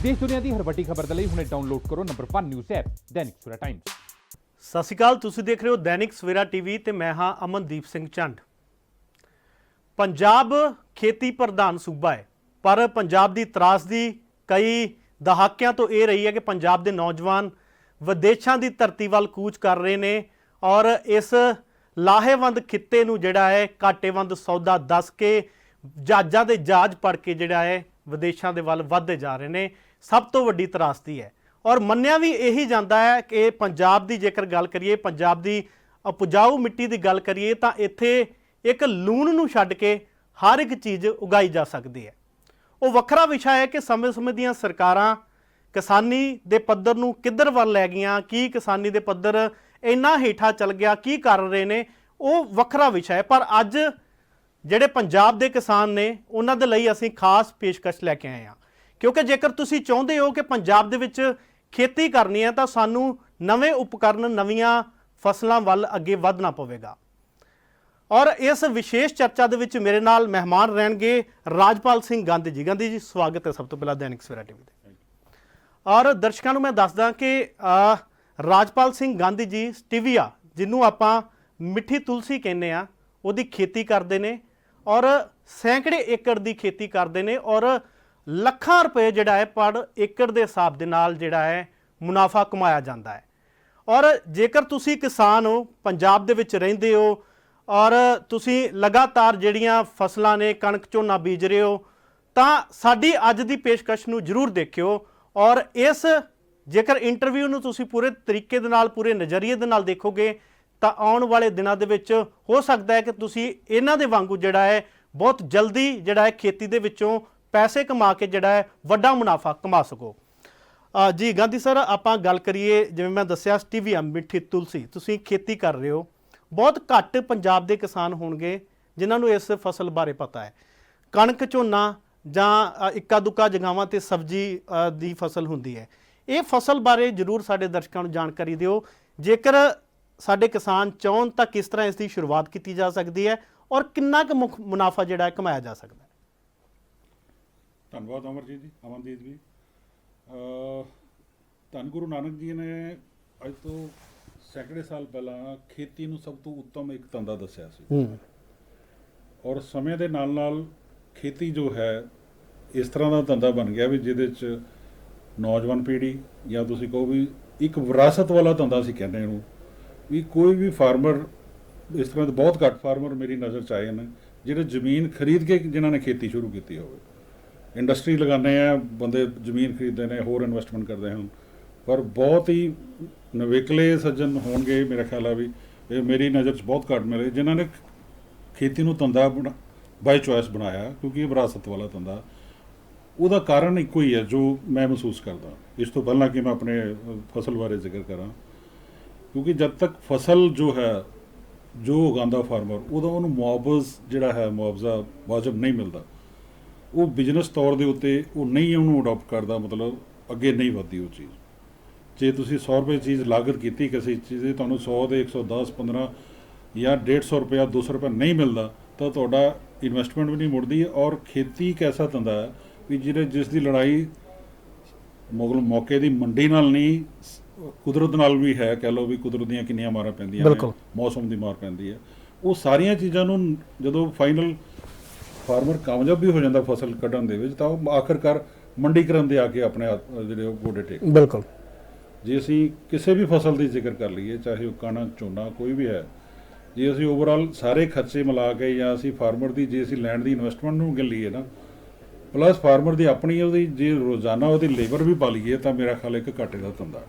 देश दुनिया की हर वड्डी खबर ਦੇ ਲਈ ਹੁਣੇ ਡਾਊਨਲੋਡ ਕਰੋ number 1 news app Dainik Savera Times. ਸਤਿ ਸ਼੍ਰੀ ਅਕਾਲ, ਤੁਸੀਂ ਦੇਖ ਰਹੇ ਹੋ ਦੈਨਿਕ ਸਵੇਰਾ ਟੀਵੀ ਤੇ ਮੈਂ ਹਾਂ ਅਮਨਦੀਪ ਸਿੰਘ ਚੰਡ। ਪੰਜਾਬ ਖੇਤੀ ਪ੍ਰਧਾਨ ਸੂਬਾ ਹੈ, ਪਰ ਪੰਜਾਬ ਦੀ ਤਰਾਸਦੀ ਕਈ ਦਹਾਕਿਆਂ ਤੋਂ ਇਹ ਰਹੀ ਹੈ ਕਿ ਪੰਜਾਬ ਦੇ ਨੌਜਵਾਨ ਵਿਦੇਸ਼ਾਂ ਦੀ ਧਰਤੀ ਵੱਲ ਕੂਚ ਕਰ ਰਹੇ ਨੇ ਔਰ ਇਸ ਲਾਹੇਵੰਦ ਖਿੱਤੇ ਨੂੰ ਜਿਹੜਾ ਹੈ ਘਾਟੇਵੰਦ ਸੌਦਾ ਦੱਸ ਕੇ ਜਹਾਜ਼ਾਂ ਦੇ ਜਹਾਜ਼ ਪੜ ਕੇ ਜਿਹੜਾ ਹੈ ਵਿਦੇਸ਼ਾਂ ਦੇ ਵੱਲ ਵੱਧਦੇ ਜਾ ਰਹੇ ਨੇ। ਸਭ ਤੋਂ ਵੱਡੀ ਤਰਾਸਦੀ ਹੈ ਔਰ ਮੰਨਿਆ ਵੀ ਇਹੀ ਜਾਂਦਾ ਹੈ ਕਿ ਪੰਜਾਬ ਦੀ ਜੇਕਰ ਗੱਲ ਕਰੀਏ, ਪੰਜਾਬ ਦੀ ਉਪਜਾਊ ਮਿੱਟੀ ਦੀ ਗੱਲ ਕਰੀਏ ਤਾਂ ਇੱਥੇ ਇੱਕ ਲੂਣ ਨੂੰ ਛੱਡ ਕੇ ਹਰ ਇੱਕ ਚੀਜ਼ ਉਗਾਈ ਜਾ ਸਕਦੀ ਹੈ। ਉਹ ਵੱਖਰਾ ਵਿਸ਼ਾ ਹੈ ਕਿ ਸਮੇਂ-ਸਮੇਂ ਦੀਆਂ ਸਰਕਾਰਾਂ ਕਿਸਾਨੀ ਦੇ ਪੱਧਰ ਨੂੰ ਕਿੱਧਰ ਵੱਲ ਲੈ ਗਈਆਂ, ਕੀ ਕਿਸਾਨੀ ਦੇ ਪੱਧਰ ਇੰਨਾ ਹੇਠਾਂ ਚੱਲ ਗਿਆ, ਕੀ ਕਰ ਰਹੇ ਨੇ, ਉਹ ਵੱਖਰਾ ਵਿਸ਼ਾ ਹੈ। ਪਰ ਅੱਜ ਜਿਹੜੇ ਪੰਜਾਬ ਦੇ ਕਿਸਾਨ ਨੇ ਉਹਨਾਂ ਦੇ ਲਈ ਅਸੀਂ ਖਾਸ ਪੇਸ਼ਕਸ਼ ਲੈ ਕੇ ਆਏ ਹਾਂ, ਕਿਉਂਕਿ ਜੇਕਰ ਤੁਸੀਂ ਚਾਹੁੰਦੇ ਹੋ ਕਿ ਪੰਜਾਬ ਦੇ ਵਿੱਚ ਖੇਤੀ ਕਰਨੀ ਹੈ ਤਾਂ ਸਾਨੂੰ ਨਵੇਂ ਉਪਕਰਨ, ਨਵੀਆਂ ਫਸਲਾਂ ਵੱਲ ਅੱਗੇ ਵਧਣਾ ਪਵੇਗਾ। ਔਰ ਇਸ ਵਿਸ਼ੇਸ਼ ਚਰਚਾ ਦੇ ਵਿੱਚ ਮੇਰੇ ਨਾਲ ਮਹਿਮਾਨ ਰਹਿਣਗੇ ਰਾਜਪਾਲ ਸਿੰਘ ਗਾਂਧੀ ਜੀ। ਗਾਂਧੀ ਜੀ, ਸਵਾਗਤ ਹੈ ਸਭ ਤੋਂ ਪਹਿਲਾਂ ਦੈਨਿਕ ਸਵੇਰਾ ਟੀਵੀ ਤੇ। ਔਰ ਦਰਸ਼ਕਾਂ ਨੂੰ ਮੈਂ ਦੱਸਦਾ ਕਿ ਰਾਜਪਾਲ ਸਿੰਘ ਗਾਂਧੀ ਜੀ ਸਟੀਵੀਆ, ਜਿਹਨੂੰ ਆਪਾਂ ਮਿੱਠੀ ਤੁਲਸੀ ਕਹਿੰਦੇ ਆ, ਉਹਦੀ ਖੇਤੀ ਕਰਦੇ ਨੇ ਔਰ ਸੈਂਕੜੇ ਏਕੜ ਦੀ ਖੇਤੀ ਕਰਦੇ ਨੇ ਔਰ ਲੱਖਾਂ ਰੁਪਏ ਜਿਹੜਾ ਹੈ ਪਰ ਏਕੜ ਦੇ ਹਿਸਾਬ ਦੇ ਨਾਲ ਜਿਹੜਾ ਹੈ ਮੁਨਾਫਾ ਕਮਾਇਆ ਜਾਂਦਾ ਹੈ। ਔਰ ਜੇਕਰ ਤੁਸੀਂ ਕਿਸਾਨ ਹੋ, ਪੰਜਾਬ ਦੇ ਵਿੱਚ ਰਹਿੰਦੇ ਹੋ ਔਰ ਤੁਸੀਂ ਲਗਾਤਾਰ ਜਿਹੜੀਆਂ ਫਸਲਾਂ ਨੇ, ਕਣਕ ਝੋਨਾ ਬੀਜ ਰਹੇ ਹੋ, ਤਾਂ ਸਾਡੀ ਅੱਜ ਦੀ ਪੇਸ਼ਕਸ਼ ਨੂੰ ਜ਼ਰੂਰ ਦੇਖਿਓ। ਔਰ ਇਸ ਜੇਕਰ ਇੰਟਰਵਿਊ ਨੂੰ ਤੁਸੀਂ ਪੂਰੇ ਤਰੀਕੇ ਦੇ ਨਾਲ, ਪੂਰੇ ਨਜ਼ਰੀਏ ਦੇ ਨਾਲ ਦੇਖੋਗੇ ਤਾਂ ਆਉਣ ਵਾਲੇ ਦਿਨਾਂ ਦੇ ਵਿੱਚ ਹੋ ਸਕਦਾ ਹੈ ਕਿ ਤੁਸੀਂ ਇਹਨਾਂ ਦੇ ਵਾਂਗੂ ਜਿਹੜਾ ਹੈ ਬਹੁਤ ਜਲਦੀ ਜਿਹੜਾ ਹੈ ਖੇਤੀ ਦੇ ਵਿੱਚੋਂ ਪੈਸੇ ਕਮਾ ਕੇ ਜਿਹੜਾ ਹੈ ਵੱਡਾ ਮੁਨਾਫਾ ਕਮਾ ਸਕੋ। ਜੀ ਗਾਂਧੀ ਸਰ, ਆਪਾਂ ਗੱਲ ਕਰੀਏ, ਜਿਵੇਂ ਮੈਂ ਦੱਸਿਆ ਸਟੀਵੀਆ ਮਿੱਠੀ ਤੁਲਸੀ ਤੁਸੀਂ ਖੇਤੀ ਕਰ ਰਹੇ ਹੋ। ਬਹੁਤ ਘੱਟ ਪੰਜਾਬ ਦੇ ਕਿਸਾਨ ਹੋਣਗੇ ਜਿਨ੍ਹਾਂ ਨੂੰ ਇਸ ਫਸਲ ਬਾਰੇ ਪਤਾ ਹੈ। ਕਣਕ ਝੋਨਾ ਜਾਂ ਇੱਕਾ ਦੁੱਕਾ ਜਗ੍ਹਾਵਾਂ 'ਤੇ ਸਬਜ਼ੀ ਦੀ ਫਸਲ ਹੁੰਦੀ ਹੈ। ਇਹ ਫਸਲ ਬਾਰੇ ਜ਼ਰੂਰ ਸਾਡੇ ਦਰਸ਼ਕਾਂ ਨੂੰ ਜਾਣਕਾਰੀ ਦਿਓ। ਜੇਕਰ ਸਾਡੇ ਕਿਸਾਨ ਚਾਹੁਣ ਤਾਂ ਕਿਸ ਤਰ੍ਹਾਂ ਇਸ ਦੀ ਸ਼ੁਰੂਆਤ ਕੀਤੀ ਜਾ ਸਕਦੀ ਹੈ ਔਰ ਕਿੰਨਾ ਕੁ ਮੁਨਾਫਾ ਜਿਹੜਾ ਹੈ ਕਮਾਇਆ ਜਾ ਸਕਦਾ ਹੈ? ਧੰਨਵਾਦ ਅਮਰਜੀਤ ਜੀ, ਅਮਨਦੀਪ ਜੀ। ਧੰਨ ਗੁਰੂ ਨਾਨਕ ਜੀ ਨੇ ਅੱਜ ਤੋਂ ਸੈਂਕੜੇ ਸਾਲ ਪਹਿਲਾਂ ਖੇਤੀ ਨੂੰ ਸਭ ਤੋਂ ਉੱਤਮ ਇੱਕ ਧੰਦਾ ਦੱਸਿਆ ਸੀ ਔਰ ਸਮੇਂ ਦੇ ਨਾਲ ਨਾਲ ਖੇਤੀ ਜੋ ਹੈ ਇਸ ਤਰ੍ਹਾਂ ਦਾ ਧੰਦਾ ਬਣ ਗਿਆ ਵੀ ਜਿਹਦੇ 'ਚ ਨੌਜਵਾਨ ਪੀੜ੍ਹੀ ਜਾਂ ਤੁਸੀਂ ਕਹੋ ਵੀ ਇੱਕ ਵਿਰਾਸਤ ਵਾਲਾ ਧੰਦਾ ਅਸੀਂ ਕਹਿੰਦੇ ਇਹਨੂੰ, ਵੀ ਕੋਈ ਵੀ ਫਾਰਮਰ, ਇਸ ਤਰ੍ਹਾਂ ਦੇ ਬਹੁਤ ਘੱਟ ਫਾਰਮਰ ਮੇਰੀ ਨਜ਼ਰ 'ਚ ਆਏ ਨੇ ਜਿਹੜੇ ਜ਼ਮੀਨ ਖਰੀਦ ਕੇ ਜਿਨ੍ਹਾਂ ਨੇ ਖੇਤੀ ਸ਼ੁਰੂ ਕੀਤੀ ਹੋਵੇ। ਇੰਡਸਟਰੀ ਲਗਾਉਂਦੇ ਆ ਬੰਦੇ, ਜ਼ਮੀਨ ਖਰੀਦਦੇ ਨੇ, ਹੋਰ ਇਨਵੈਸਟਮੈਂਟ ਕਰਦੇ ਹਨ, ਪਰ ਬਹੁਤ ਹੀ ਨਵੇਕਲੇ ਸੱਜਣ ਹੋਣਗੇ ਮੇਰਾ ਖਿਆਲ ਆ ਵੀ ਇਹ ਮੇਰੀ ਨਜ਼ਰ 'ਚ ਬਹੁਤ ਘੱਟ ਮਿਲੇ ਜਿਨ੍ਹਾਂ ਨੇ ਖੇਤੀ ਨੂੰ ਧੰਦਾ ਬਾਈ ਚੋਇਸ ਬਣਾਇਆ, ਕਿਉਂਕਿ ਇਹ ਵਿਰਾਸਤ ਵਾਲਾ ਧੰਦਾ। ਉਹਦਾ ਕਾਰਨ ਇੱਕੋ ਹੀ ਹੈ ਜੋ ਮੈਂ ਮਹਿਸੂਸ ਕਰਦਾ। ਇਸ ਤੋਂ ਪਹਿਲਾਂ ਕਿ ਮੈਂ ਆਪਣੇ ਫਸਲ ਬਾਰੇ ਜ਼ਿਕਰ ਕਰਾਂ, ਕਿਉਂਕਿ ਜਦ ਤੱਕ ਫਸਲ ਜੋ ਹੈ, ਜੋ ਉਗਾਉਂਦਾ ਫਾਰਮਰ, ਉਹਨੂੰ ਮੁਆਵਜ਼ਾ ਵਾਜਬ ਨਹੀਂ ਮਿਲਦਾ, ਉਹ ਬਿਜ਼ਨਸ ਤੌਰ ਦੇ ਉੱਤੇ ਉਹ ਨਹੀਂ ਉਹਨੂੰ ਅਡੋਪਟ ਕਰਦਾ, ਮਤਲਬ ਅੱਗੇ ਨਹੀਂ ਵੱਧਦੀ ਉਹ ਚੀਜ਼। ਜੇ ਤੁਸੀਂ 100 ਰੁਪਏ ਚੀਜ਼ ਲਾਗਤ ਕੀਤੀ ਕਿਸੇ ਚੀਜ਼ ਦੀ, ਤੁਹਾਨੂੰ 100 ਦੇ 110, 15 ਜਾਂ 150 ਰੁਪਇਆ, 200 ਰੁਪਇਆ ਨਹੀਂ ਮਿਲਦਾ ਤਾਂ ਤੁਹਾਡਾ ਇਨਵੈਸਟਮੈਂਟ ਵੀ ਨਹੀਂ ਮੁੜਦੀ। ਔਰ ਖੇਤੀ ਇੱਕ ਐਸਾ ਧੰਦਾ ਹੈ ਵੀ ਜਿਸ ਦੀ ਲੜਾਈ ਮੌਕੇ ਦੀ ਮੰਡੀ ਨਾਲ ਨਹੀਂ, ਕੁਦਰਤ ਨਾਲ ਵੀ ਹੈ। ਕਹਿ ਲਓ ਵੀ ਕੁਦਰਤ ਦੀਆਂ ਕਿੰਨੀਆਂ ਮਾਰਾਂ ਪੈਂਦੀਆਂ ਨੇ, ਮੌਸਮ ਦੀ ਮਾਰ ਪੈਂਦੀ ਹੈ। ਉਹ ਸਾਰੀਆਂ ਚੀਜ਼ਾਂ ਨੂੰ ਜਦੋਂ ਫਾਈਨਲ ਫਾਰਮਰ ਕਾਮਯਾਬ ਵੀ ਹੋ ਜਾਂਦਾ ਫਸਲ ਕੱਢਣ ਦੇ ਵਿੱਚ, ਤਾਂ ਉਹ ਆਖਰਕਾਰ ਮੰਡੀਕਰਨ ਦੇ ਆ ਕੇ ਆਪਣੇ ਜਿਹੜੇ ਉਹ ਗੋਡੇ ਟੇਕ। ਬਿਲਕੁਲ। ਜੇ ਅਸੀਂ ਕਿਸੇ ਵੀ ਫਸਲ ਦੀ ਜ਼ਿਕਰ ਕਰ ਲਈਏ, ਚਾਹੇ ਉਹ ਕਣਕ, ਝੋਨਾ, ਕੋਈ ਵੀ ਹੈ, ਜੇ ਅਸੀਂ ਓਵਰਆਲ ਸਾਰੇ ਖਰਚੇ ਮਿਲਾ ਕੇ ਜਾਂ ਅਸੀਂ ਫਾਰਮਰ ਦੀ, ਜੇ ਅਸੀਂ ਲੈਂਡ ਦੀ ਇਨਵੈਸਟਮੈਂਟ ਨੂੰ ਗਿਣ ਲਈਏ ਨਾ, ਪਲੱਸ ਫਾਰਮਰ ਦੀ ਆਪਣੀ ਉਹਦੀ ਜੇ ਰੋਜ਼ਾਨਾ ਉਹਦੀ ਲੇਬਰ ਵੀ ਪਾ ਲਈਏ, ਤਾਂ ਮੇਰਾ ਖਿਆਲ ਇੱਕ ਘਾਟੇ ਦਾ ਧੰਦਾ।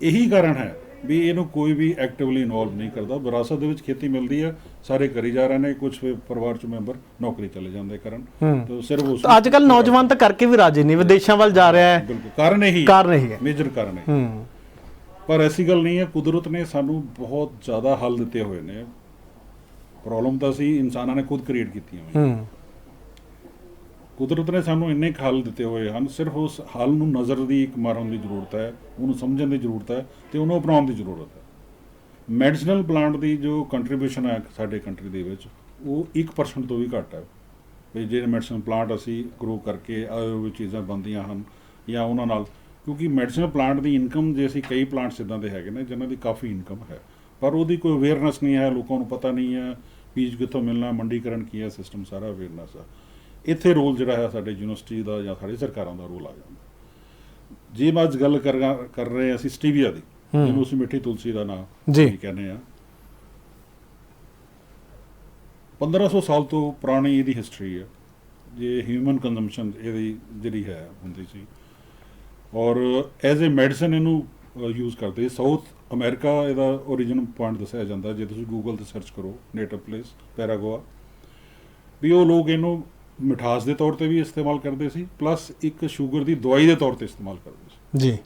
ਇਹੀ ਕਾਰਨ ਹੈ ਵੀ ਇਹਨੂੰ ਕੋਈ ਵੀ ਐਕਟਿਵਲੀ ਇਨਵੋਲਵ ਨਹੀਂ ਕਰਦਾ। ਵਿਰਾਸਤ ਦੇ ਵਿੱਚ ਖੇਤੀ ਮਿਲਦੀ ਹੈ, ਸਾਰੇ ਕਰੀ ਜਾ ਰਹੇ ਨੇ, ਕੁਝ ਪਰਿਵਾਰ 'ਚ ਮੈਂਬਰ ਨੌਕਰੀ ਚਲੇ ਜਾਂਦੇ ਕਰਨ, ਤਾਂ ਸਿਰਫ ਉਸ ਅੱਜ ਕੱਲ੍ਹ ਨੌਜਵਾਨ ਤਾਂ ਕਰਕੇ ਵੀ ਰਾਜੀ ਨਹੀਂ, ਵਿਦੇਸ਼ਾਂ ਵੱਲ ਜਾ ਰਿਹਾ ਹੈ। ਬਿਲਕੁਲ, ਕਾਰਨ ਇਹੀ ਹੈ, ਮੇਜਰ ਕਾਰਨ ਹੈ। ਪਰ ਐਸੀ ਗੱਲ ਨਹੀਂ ਹੈ, ਕੁਦਰਤ ਨੇ ਸਾਨੂੰ ਬਹੁਤ ਜ਼ਿਆਦਾ ਹੱਲ ਦਿੱਤੇ ਹੋਏ ਨੇ। ਪ੍ਰੋਬਲਮ ਤਾਂ ਅਸੀਂ ਇਨਸਾਨਾਂ ਨੇ ਖੁਦ ਕ੍ਰੀਏਟ ਕੀਤੀਆਂ ਹੋਈਆਂ। ਕੁਦਰਤ ਨੇ ਸਾਨੂੰ ਇੰਨੇ ਹੱਲ ਦਿੱਤੇ ਹੋਏ ਹਨ, ਸਿਰਫ ਉਸ ਹੱਲ ਨੂੰ ਨਜ਼ਰ ਦੀ ਇੱਕ ਮਾਰਨ ਦੀ ਜ਼ਰੂਰਤ ਹੈ, ਉਹਨੂੰ ਸਮਝਣ ਦੀ ਜ਼ਰੂਰਤ ਹੈ ਅਤੇ ਉਹਨੂੰ ਅਪਣਾਉਣ ਦੀ ਜ਼ਰੂਰਤ ਹੈ। ਮੈਡੀਸਨਲ ਪਲਾਂਟ ਦੀ ਜੋ ਕੰਟਰੀਬਿਊਸ਼ਨ ਹੈ ਸਾਡੇ ਕੰਟਰੀ ਦੇ ਵਿੱਚ, ਉਹ 1% ਤੋਂ ਵੀ ਘੱਟ ਹੈ। ਵੀ ਜਿਹੜੇ ਮੈਡੀਸਨਲ ਪਲਾਂਟ ਅਸੀਂ ਗਰੋ ਕਰਕੇ ਚੀਜ਼ਾਂ ਬਣਦੀਆਂ ਹਨ ਜਾਂ ਉਹਨਾਂ ਨਾਲ, ਕਿਉਂਕਿ ਮੈਡੀਸਨਲ ਪਲਾਂਟ ਦੀ ਇਨਕਮ ਜੇ ਅਸੀਂ ਕਈ ਪਲਾਂਟਸ ਇੱਦਾਂ ਦੇ ਹੈਗੇ ਨੇ ਜਿਨ੍ਹਾਂ ਦੀ ਕਾਫੀ ਇਨਕਮ ਹੈ, ਪਰ ਉਹਦੀ ਕੋਈ ਅਵੇਅਰਨੈਸ ਨਹੀਂ ਹੈ, ਲੋਕਾਂ ਨੂੰ ਪਤਾ ਨਹੀਂ ਹੈ ਬੀਜ ਕਿੱਥੋਂ ਮਿਲਣਾ, ਮੰਡੀਕਰਨ ਕੀ ਹੈ, ਸਿਸਟਮ ਸਾਰਾ ਅਵੇਅਰਨੈਸ ਆ। ਇੱਥੇ ਰੋਲ ਜਿਹੜਾ ਹੈ ਸਾਡੇ ਯੂਨੀਵਰਸਿਟੀ ਦਾ ਜਾਂ ਸਾਡੀ ਸਰਕਾਰਾਂ ਦਾ ਰੋਲ ਆ ਜਾਂਦਾ। ਜੇ ਮੈਂ ਅੱਜ ਗੱਲ ਕਰ ਰਹੇ ਹਾਂ ਅਸੀਂ ਸਟੀਵੀਆ ਦੀ, ਜਿਹਨੂੰ ਅਸੀਂ ਮਿੱਠੀ ਤੁਲਸੀ ਦਾ ਨਾਮ ਜੀ ਕਹਿੰਦੇ ਆ, 1500 ਸਾਲ ਤੋਂ ਪੁਰਾਣੀ ਇਹਦੀ ਹਿਸਟਰੀ ਹੈ। ਜੇ ਹਿਊਮਨ ਕੰਜ਼ੰਪਸ਼ਨ ਇਹਦੀ ਜਿਹੜੀ ਹੈ ਹੁੰਦੀ ਸੀ, ਔਰ ਐਜ਼ ਏ ਮੈਡੀਸਨ ਇਹਨੂੰ ਯੂਜ਼ ਕਰਦੇ। ਸਾਊਥ ਅਮਰੀਕਾ ਇਹਦਾ ਓਰੀਜਨ ਪੁਆਇੰਟ ਦੱਸਿਆ ਜਾਂਦਾ, ਜੇ ਤੁਸੀਂ ਗੂਗਲ 'ਤੇ ਸਰਚ ਕਰੋ ਨੇਟਿਵ ਪਲੇਸ ਪੈਰਾਗੋਆ, ਵੀ ਉਹ ਲੋਕ ਇਹਨੂੰ ਮਿਠਾਸ ਦੇ ਤੌਰ 'ਤੇ ਵੀ ਇਸਤੇਮਾਲ ਕਰਦੇ ਸੀ, ਪਲੱਸ ਇੱਕ ਸ਼ੂਗਰ ਦੀ ਦਵਾਈ ਦੇ ਤੌਰ 'ਤੇ ਇਸਤੇਮਾਲ ਕਰਦੇ ਸੀ। ਜੀ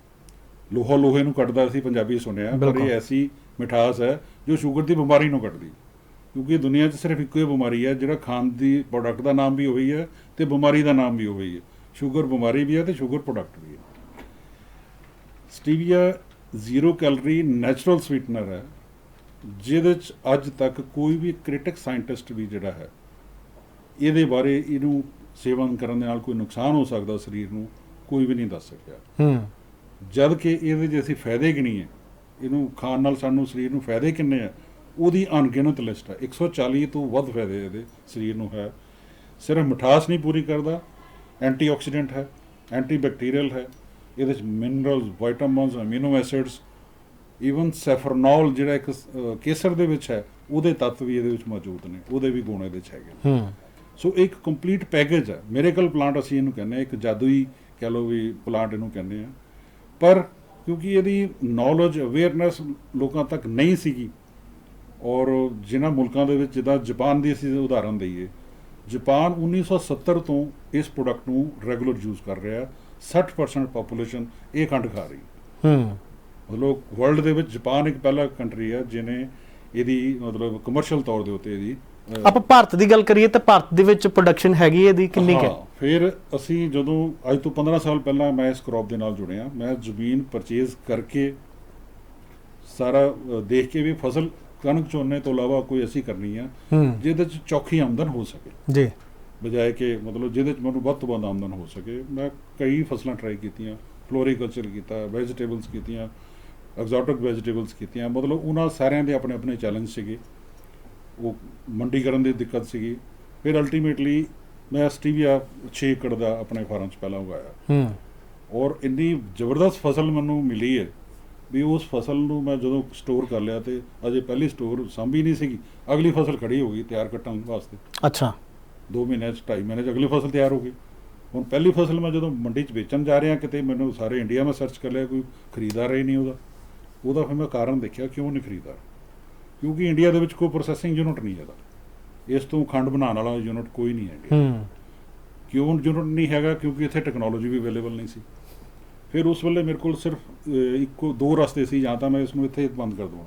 ਲੋਹਾ ਲੋਹੇ ਨੂੰ ਕੱਢਦਾ ਸੀ, ਪੰਜਾਬੀ ਸੁਣਿਆ, ਪਰ ਇਹ ਐਸੀ ਮਿਠਾਸ ਹੈ ਜੋ ਸ਼ੂਗਰ ਦੀ ਬਿਮਾਰੀ ਨੂੰ ਕੱਢਦੀ, ਕਿਉਂਕਿ ਦੁਨੀਆ 'ਚ ਸਿਰਫ ਇੱਕੋ ਹੀ ਬਿਮਾਰੀ ਹੈ ਜਿਹੜਾ ਖਾਣ ਦੀ ਪ੍ਰੋਡਕਟ ਦਾ ਨਾਮ ਵੀ ਉਹੀ ਹੈ ਅਤੇ ਬਿਮਾਰੀ ਦਾ ਨਾਮ ਵੀ ਉਹੀ ਹੈ। ਸ਼ੂਗਰ ਬਿਮਾਰੀ ਵੀ ਹੈ ਅਤੇ ਸ਼ੂਗਰ ਪ੍ਰੋਡਕਟ ਵੀ ਹੈ। ਸਟੀਵੀਆ 0 ਕੈਲਰੀ ਨੈਚੁਰਲ ਸਵੀਟਨਰ ਹੈ, ਜਿਹਦੇ 'ਚ ਅੱਜ ਤੱਕ ਕੋਈ ਵੀ ਕ੍ਰਿਟਿਕ ਸਾਇੰਟਿਸਟ ਵੀ ਜਿਹੜਾ ਹੈ ਇਹਦੇ ਬਾਰੇ ਇਹਨੂੰ ਸੇਵਨ ਕਰਨ ਦੇ ਨਾਲ ਕੋਈ ਨੁਕਸਾਨ ਹੋ ਸਕਦਾ ਸਰੀਰ ਨੂੰ, ਕੋਈ ਵੀ ਨਹੀਂ ਦੱਸ ਸਕਿਆ। ਜਦ ਕਿ ਇਹਦੇ ਜੇ ਅਸੀਂ ਫਾਇਦੇ ਗਿਣੀਏ, ਇਹਨੂੰ ਖਾਣ ਨਾਲ ਸਾਨੂੰ ਸਰੀਰ ਨੂੰ ਫਾਇਦੇ ਕਿੰਨੇ ਆ, ਉਹਦੀ ਅਣਗਿਣਤ ਲਿਸਟ ਹੈ। 140 ਤੋਂ ਵੱਧ ਫਾਇਦੇ ਇਹਦੇ ਸਰੀਰ ਨੂੰ ਹੈ। ਸਿਰਫ ਮਿਠਾਸ ਨਹੀਂ ਪੂਰੀ ਕਰਦਾ, ਐਂਟੀਆਕਸੀਡੈਂਟ ਹੈ, ਐਂਟੀ ਬੈਕਟੀਰੀਅਲ ਹੈ, ਇਹਦੇ 'ਚ ਮਿਨਰਲਸ, ਵਾਈਟਾਮਿਨਸ, ਅਮੀਨੋ ਐਸਿਡਸ, ਈਵਨ ਸੈਫਰਨੋਲ ਜਿਹੜਾ ਇੱਕ ਕੇਸਰ ਦੇ ਵਿੱਚ ਹੈ, ਉਹਦੇ ਤੱਤ ਵੀ ਇਹਦੇ ਵਿੱਚ ਮੌਜੂਦ ਨੇ, ਉਹਦੇ ਵੀ ਗੁਣ ਇਹਦੇ 'ਚ ਹੈਗੇ। ਸੋ ਇੱਕ ਕੰਪਲੀਟ ਪੈਕੇਜ ਹੈ। ਮਿਰੇਕਲ ਪਲਾਂਟ ਅਸੀਂ ਇਹਨੂੰ ਕਹਿੰਦੇ ਹਾਂ, ਇੱਕ ਜਾਦੂਈ ਕਹਿ ਲਓ ਵੀ ਪਲਾਂਟ ਇਹਨੂੰ ਕਹਿੰਦੇ ਆ। ਪਰ ਕਿਉਂਕਿ ਇਹਦੀ ਨੌਲੇਜ ਅਵੇਅਰਨੈਸ ਲੋਕਾਂ ਤੱਕ ਨਹੀਂ ਸੀਗੀ, ਔਰ ਜਿਨ੍ਹਾਂ ਮੁਲਕਾਂ ਦੇ ਵਿੱਚ, ਜਿੱਦਾਂ ਜਾਪਾਨ ਦੀ ਅਸੀਂ ਉਦਾਹਰਨ ਦਈਏ, ਜਾਪਾਨ 1970 ਤੋਂ ਇਸ ਪ੍ਰੋਡਕਟ ਨੂੰ ਰੈਗੂਲਰ ਯੂਜ਼ ਕਰ ਰਿਹਾ। 60% ਪਾਪੂਲੇਸ਼ਨ ਇਹ ਖੰਡ ਖਾ ਰਹੀ। ਮਤਲਬ ਵਰਲਡ ਦੇ ਵਿੱਚ ਜਾਪਾਨ ਇੱਕ ਪਹਿਲਾ ਕੰਟਰੀ ਹੈ ਜਿਹਨੇ ਇਹਦੀ ਮਤਲਬ ਕਮਰਸ਼ੀਅਲ ਤੌਰ ਦੇ ਉੱਤੇ ਇਹਦੀ। ਆਪਾਂ ਭਾਰਤ ਦੀ ਗੱਲ ਕਰੀਏ ਤਾਂ ਭਾਰਤ ਦੇ ਵਿੱਚ ਪ੍ਰੋਡਕਸ਼ਨ ਹੈਗੀ ਇਹਦੀ ਕਿੰਨੀ ਕੁ? ਫਿਰ ਅਸੀਂ ਜਦੋਂ ਅੱਜ ਤੋਂ 15 ਸਾਲ ਪਹਿਲਾਂ ਮੈਂ ਇਸ ਕ੍ਰੌਪ ਦੇ ਨਾਲ ਜੁੜਿਆ, ਮੈਂ ਜ਼ਮੀਨ ਪਰਚੇਜ਼ ਕਰਕੇ ਸਾਰਾ ਦੇਖ ਕੇ ਵੀ ਫਸਲ ਕਣਕ ਝੋਨੇ ਤੋਂ ਇਲਾਵਾ ਕੋਈ ਅਸੀਂ ਕਰਨੀ ਆ ਜਿਹਦੇ 'ਚ ਚੌਖੀ ਆਮਦਨ ਹੋ ਸਕੇ ਜੀ, ਬਜਾਏ ਕਿ ਮਤਲਬ ਜਿਹਦੇ 'ਚ ਮੈਨੂੰ ਵੱਧ ਤੋਂ ਵੱਧ ਆਮਦਨ ਹੋ ਸਕੇ। ਮੈਂ ਕਈ ਫਸਲਾਂ ਟਰਾਈ ਕੀਤੀਆਂ, ਫਲੋਰੀਕਲਚਰ ਕੀਤਾ, ਵੈਜੀਟੇਬਲਸ ਕੀਤੀਆਂ, ਐਗਜ਼ੋਟਿਕ ਵੈਜੀਟੇਬਲਸ ਕੀਤੀਆਂ। ਮਤਲਬ ਉਹਨਾਂ ਸਾਰਿਆਂ ਦੇ ਆਪਣੇ ਆਪਣੇ ਚੈਲੰਜ ਸੀਗੇ, ਉਹ ਮੰਡੀਕਰਨ ਦੀ ਦਿੱਕਤ ਸੀਗੀ। ਫਿਰ ਅਲਟੀਮੇਟਲੀ ਮੈਂ ਸਟੀਵੀਆ 6 ਏਕੜ ਦਾ ਆਪਣੇ ਫਾਰਮ 'ਚ ਪਹਿਲਾਂ ਉਗਾਇਆ, ਔਰ ਇੰਨੀ ਜ਼ਬਰਦਸਤ ਫਸਲ ਮੈਨੂੰ ਮਿਲੀ ਹੈ ਵੀ ਉਸ ਫਸਲ ਨੂੰ ਮੈਂ ਜਦੋਂ ਸਟੋਰ ਕਰ ਲਿਆ, ਤੇ ਅਜੇ ਪਹਿਲੀ ਸਟੋਰ ਸਾਂਭੀ ਨਹੀਂ ਸੀਗੀ, ਅਗਲੀ ਫਸਲ ਖੜੀ ਹੋ ਗਈ ਤਿਆਰ ਕੱਟਣ ਵਾਸਤੇ। ਅੱਛਾ, 2 ਮਹੀਨੇ 'ਚ 2.5 ਮਹੀਨੇ 'ਚ ਅਗਲੀ ਫਸਲ ਤਿਆਰ ਹੋ ਗਈ। ਹੁਣ ਪਹਿਲੀ ਫਸਲ ਮੈਂ ਜਦੋਂ ਮੰਡੀ 'ਚ ਵੇਚਣ ਜਾ ਰਿਹਾ, ਕਿਤੇ ਮੈਨੂੰ ਸਾਰੇ ਇੰਡੀਆ ਮੈਂ ਸਰਚ ਕਰ ਲਿਆ, ਕੋਈ ਖਰੀਦਦਾਰ ਹੀ ਨਹੀਂ ਉਹਦਾ। ਫਿਰ ਮੈਂ ਕਾਰਨ ਦੇਖਿਆ ਕਿਉਂ ਨਹੀਂ ਖਰੀਦਦਾਰ, ਕਿਉਂਕਿ ਇੰਡੀਆ ਦੇ ਵਿੱਚ ਕੋਈ ਪ੍ਰੋਸੈਸਿੰਗ ਯੂਨਿਟ ਨਹੀਂ ਹੈਗਾ। ਇਸ ਤੋਂ ਖੰਡ ਬਣਾਉਣ ਵਾਲਾ ਯੂਨਿਟ ਕੋਈ ਨਹੀਂ ਹੈ ਇੰਡੀਆ। ਕਿਉਂ ਯੂਨਿਟ ਨਹੀਂ ਹੈਗਾ? ਕਿਉਂਕਿ ਇੱਥੇ ਟੈਕਨੋਲੋਜੀ ਵੀ ਅਵੇਲੇਬਲ ਨਹੀਂ ਸੀ। ਫਿਰ ਉਸ ਵੇਲੇ ਮੇਰੇ ਕੋਲ ਸਿਰਫ ਇੱਕੋ 2 ਰਸਤੇ ਸੀ, ਜਾਂ ਤਾਂ ਮੈਂ ਇਸ ਨੂੰ ਇੱਥੇ ਬੰਦ ਕਰ ਦੇਵਾਂ,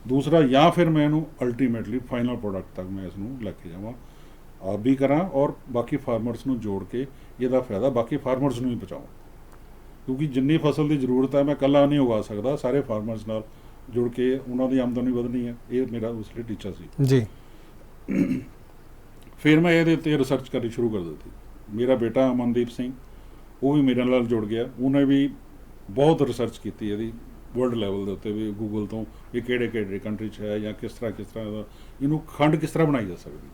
ਦੂਸਰਾ ਜਾਂ ਫਿਰ ਮੈਂ ਇਹਨੂੰ ਅਲਟੀਮੇਟਲੀ ਫਾਈਨਲ ਪ੍ਰੋਡਕਟ ਤੱਕ ਮੈਂ ਇਸ ਨੂੰ ਲੈ ਕੇ ਜਾਵਾਂ, ਆਪ ਵੀ ਕਰਾਂ ਔਰ ਬਾਕੀ ਫਾਰਮਰਸ ਨੂੰ ਜੋੜ ਕੇ ਇਹਦਾ ਫਾਇਦਾ ਬਾਕੀ ਫਾਰਮਰਸ ਨੂੰ ਵੀ ਪਹੁੰਚਾਵਾਂ। ਕਿਉਂਕਿ ਜਿੰਨੀ ਫਸਲ ਦੀ ਜ਼ਰੂਰਤ ਹੈ ਮੈਂ ਇਕੱਲਾ ਨਹੀਂ ਉਗਾ ਸਕਦਾ, ਸਾਰੇ ਫਾਰਮਰਸ ਨਾਲ ਜੁੜ ਕੇ ਉਹਨਾਂ ਦੀ ਆਮਦਨੀ ਵਧਣੀ ਹੈ। ਇਹ ਮੇਰਾ ਉਸ ਲਈ ਟੀਚਾ ਸੀ ਜੀ। ਫਿਰ ਮੈਂ ਇਹਦੇ ਉੱਤੇ ਰਿਸਰਚ ਕਰਨੀ ਸ਼ੁਰੂ ਕਰ ਦਿੱਤੀ। ਮੇਰਾ ਬੇਟਾ ਅਮਨਦੀਪ ਸਿੰਘ, ਉਹ ਵੀ ਮੇਰੇ ਨਾਲ ਜੁੜ ਗਿਆ, ਉਹਨੇ ਵੀ ਬਹੁਤ ਰਿਸਰਚ ਕੀਤੀ ਇਹਦੀ ਵਰਲਡ ਲੈਵਲ ਦੇ ਉੱਤੇ, ਵੀ ਗੂਗਲ ਤੋਂ ਵੀ ਕਿਹੜੇ ਕੰਟਰੀ 'ਚ ਹੈ, ਜਾਂ ਕਿਸ ਤਰ੍ਹਾਂ ਦਾ ਇਹਨੂੰ ਖੰਡ ਕਿਸ ਤਰ੍ਹਾਂ ਬਣਾਈ ਜਾ ਸਕਦੀ।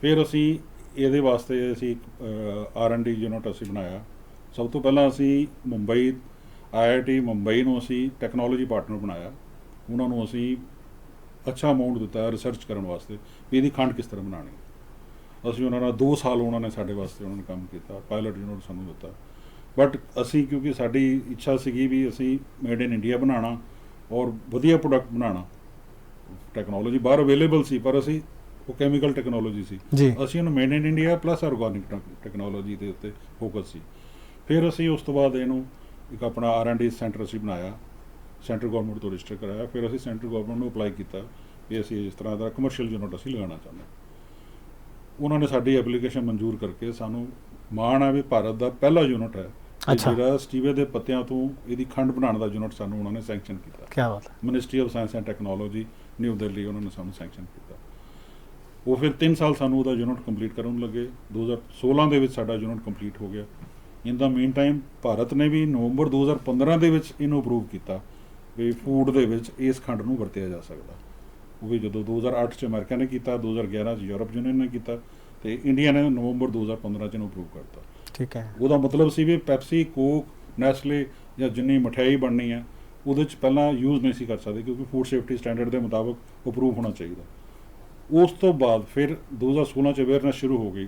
ਫਿਰ ਅਸੀਂ ਇਹਦੇ ਵਾਸਤੇ ਅਸੀਂ R&D ਯੂਨਿਟ ਅਸੀਂ ਬਣਾਇਆ। ਸਭ ਤੋਂ ਪਹਿਲਾਂ ਅਸੀਂ ਮੁੰਬਈ IIT ਮੁੰਬਈ ਨੂੰ ਅਸੀਂ ਟੈਕਨੋਲੋਜੀ ਪਾਰਟਨਰ ਬਣਾਇਆ। ਉਹਨਾਂ ਨੂੰ ਅਸੀਂ ਅੱਛਾ ਅਮਾਊਂਟ ਦਿੱਤਾ ਰਿਸਰਚ ਕਰਨ ਵਾਸਤੇ ਵੀ ਇਹਦੀ ਖੰਡ ਕਿਸ ਤਰ੍ਹਾਂ ਬਣਾਉਣੀ। ਅਸੀਂ ਉਹਨਾਂ ਨਾਲ 2 ਸਾਲ ਉਹਨਾਂ ਨੇ ਸਾਡੇ ਵਾਸਤੇ ਉਹਨਾਂ ਨੇ ਕੰਮ ਕੀਤਾ, ਪਾਇਲਟ ਯੂਨਿਟ ਸਾਨੂੰ ਦਿੱਤਾ। ਬਟ ਅਸੀਂ ਕਿਉਂਕਿ ਸਾਡੀ ਇੱਛਾ ਸੀਗੀ ਵੀ ਅਸੀਂ ਮੇਡ ਇਨ ਇੰਡੀਆ ਬਣਾਉਣਾ ਔਰ ਵਧੀਆ ਪ੍ਰੋਡਕਟ ਬਣਾਉਣਾ। ਟੈਕਨੋਲੋਜੀ ਬਾਹਰ ਅਵੇਲੇਬਲ ਸੀ, ਪਰ ਅਸੀਂ ਉਹ ਕੈਮੀਕਲ ਟੈਕਨੋਲੋਜੀ ਸੀ, ਅਸੀਂ ਉਹਨੂੰ made in India plus organic technology ਦੇ ਉੱਤੇ ਫੋਕਸ ਸੀ। ਫਿਰ ਅਸੀਂ ਉਸ ਤੋਂ ਬਾਅਦ ਇਹਨੂੰ ਇੱਕ ਆਪਣਾ R&D ਸੈਂਟਰ ਅਸੀਂ ਬਣਾਇਆ, ਸੈਂਟਰ ਗੌਰਮੈਂਟ ਤੋਂ ਰਜਿਸਟਰ ਕਰਾਇਆ। ਫਿਰ ਅਸੀਂ ਸੈਂਟਰ ਗੌਰਮੈਂਟ ਨੂੰ ਅਪਲਾਈ ਕੀਤਾ ਵੀ ਅਸੀਂ ਇਸ ਤਰ੍ਹਾਂ ਦਾ ਕਮਰਸ਼ੀਅਲ ਯੂਨਿਟ ਅਸੀਂ ਲਗਾਉਣਾ ਚਾਹੁੰਦੇ। ਉਹਨਾਂ ਨੇ ਸਾਡੀ ਐਪਲੀਕੇਸ਼ਨ ਮਨਜ਼ੂਰ ਕਰਕੇ ਸਾਨੂੰ ਮਾਣ ਹੈ ਵੀ ਭਾਰਤ ਦਾ ਪਹਿਲਾ ਯੂਨਿਟ ਹੈ ਜਿਹੜਾ ਸਟੀਵੀਆ ਦੇ ਪੱਤਿਆਂ ਤੋਂ ਇਹਦੀ ਖੰਡ ਬਣਾਉਣ ਦਾ ਯੂਨਿਟ ਸਾਨੂੰ ਉਹਨਾਂ ਨੇ ਸੈਂਕਸ਼ਨ ਕੀਤਾ। ਕੀ ਬਾਤ ਹੈ। Ministry of science and technology new Delhi, ਉਹਨਾਂ ਨੇ ਸਾਨੂੰ ਸੈਂਕਸ਼ਨ ਕੀਤਾ। ਉਹ ਫਿਰ 3 ਸਾਲ ਸਾਨੂੰ ਉਹਦਾ ਯੂਨਿਟ ਕੰਪਲੀਟ ਕਰਨ ਲੱਗੇ। 2016 ਦੇ ਵਿੱਚ ਸਾਡਾ ਯੂਨਿਟ ਕੰਪਲੀਟ ਹੋ ਗਿਆ। ਇਨ ਦਾ ਮੀਨ ਟਾਈਮ ਭਾਰਤ ਨੇ ਵੀ ਨਵੰਬਰ 2015 ਦੇ ਵਿੱਚ ਇਹਨੂੰ ਅਪਰੂਵ ਕੀਤਾ ਵੀ ਫੂਡ ਦੇ ਵਿੱਚ ਇਸ ਖੰਡ ਨੂੰ ਵਰਤਿਆ ਜਾ ਸਕਦਾ। ਉਹ ਵੀ ਜਦੋਂ 2008 'ਚ ਅਮਰੀਕਾ ਨੇ ਕੀਤਾ, 2011 'ਚ ਯੂਰਪ ਯੂਨੀਅਨ ਨੇ ਕੀਤਾ, ਤੇ ਇੰਡੀਆ ਨੇ ਨਵੰਬਰ 2015 'ਚ ਇਹਨੂੰ ਅਪਰੂਵ ਕਰਤਾ। ਠੀਕ ਹੈ। ਉਹਦਾ ਮਤਲਬ ਸੀ ਵੀ ਪੈਪਸੀ, ਕੋਕ, ਨੈਸਲੇ ਜਾਂ ਜਿੰਨੀ ਮਠਿਆਈ ਬਣਨੀ ਹੈ ਉਹਦੇ 'ਚ ਪਹਿਲਾਂ ਯੂਜ਼ ਨਹੀਂ ਸੀ ਕਰ ਸਕਦੇ, ਕਿਉਂਕਿ ਫੂਡ ਸੇਫਟੀ ਸਟੈਂਡਰਡ ਦੇ ਮੁਤਾਬਕ ਅਪਰੂਵ ਹੋਣਾ ਚਾਹੀਦਾ। ਉਸ ਤੋਂ ਬਾਅਦ ਫਿਰ 2016 'ਚ ਅਵੇਅਰਨੈਸ ਸ਼ੁਰੂ ਹੋ ਗਈ।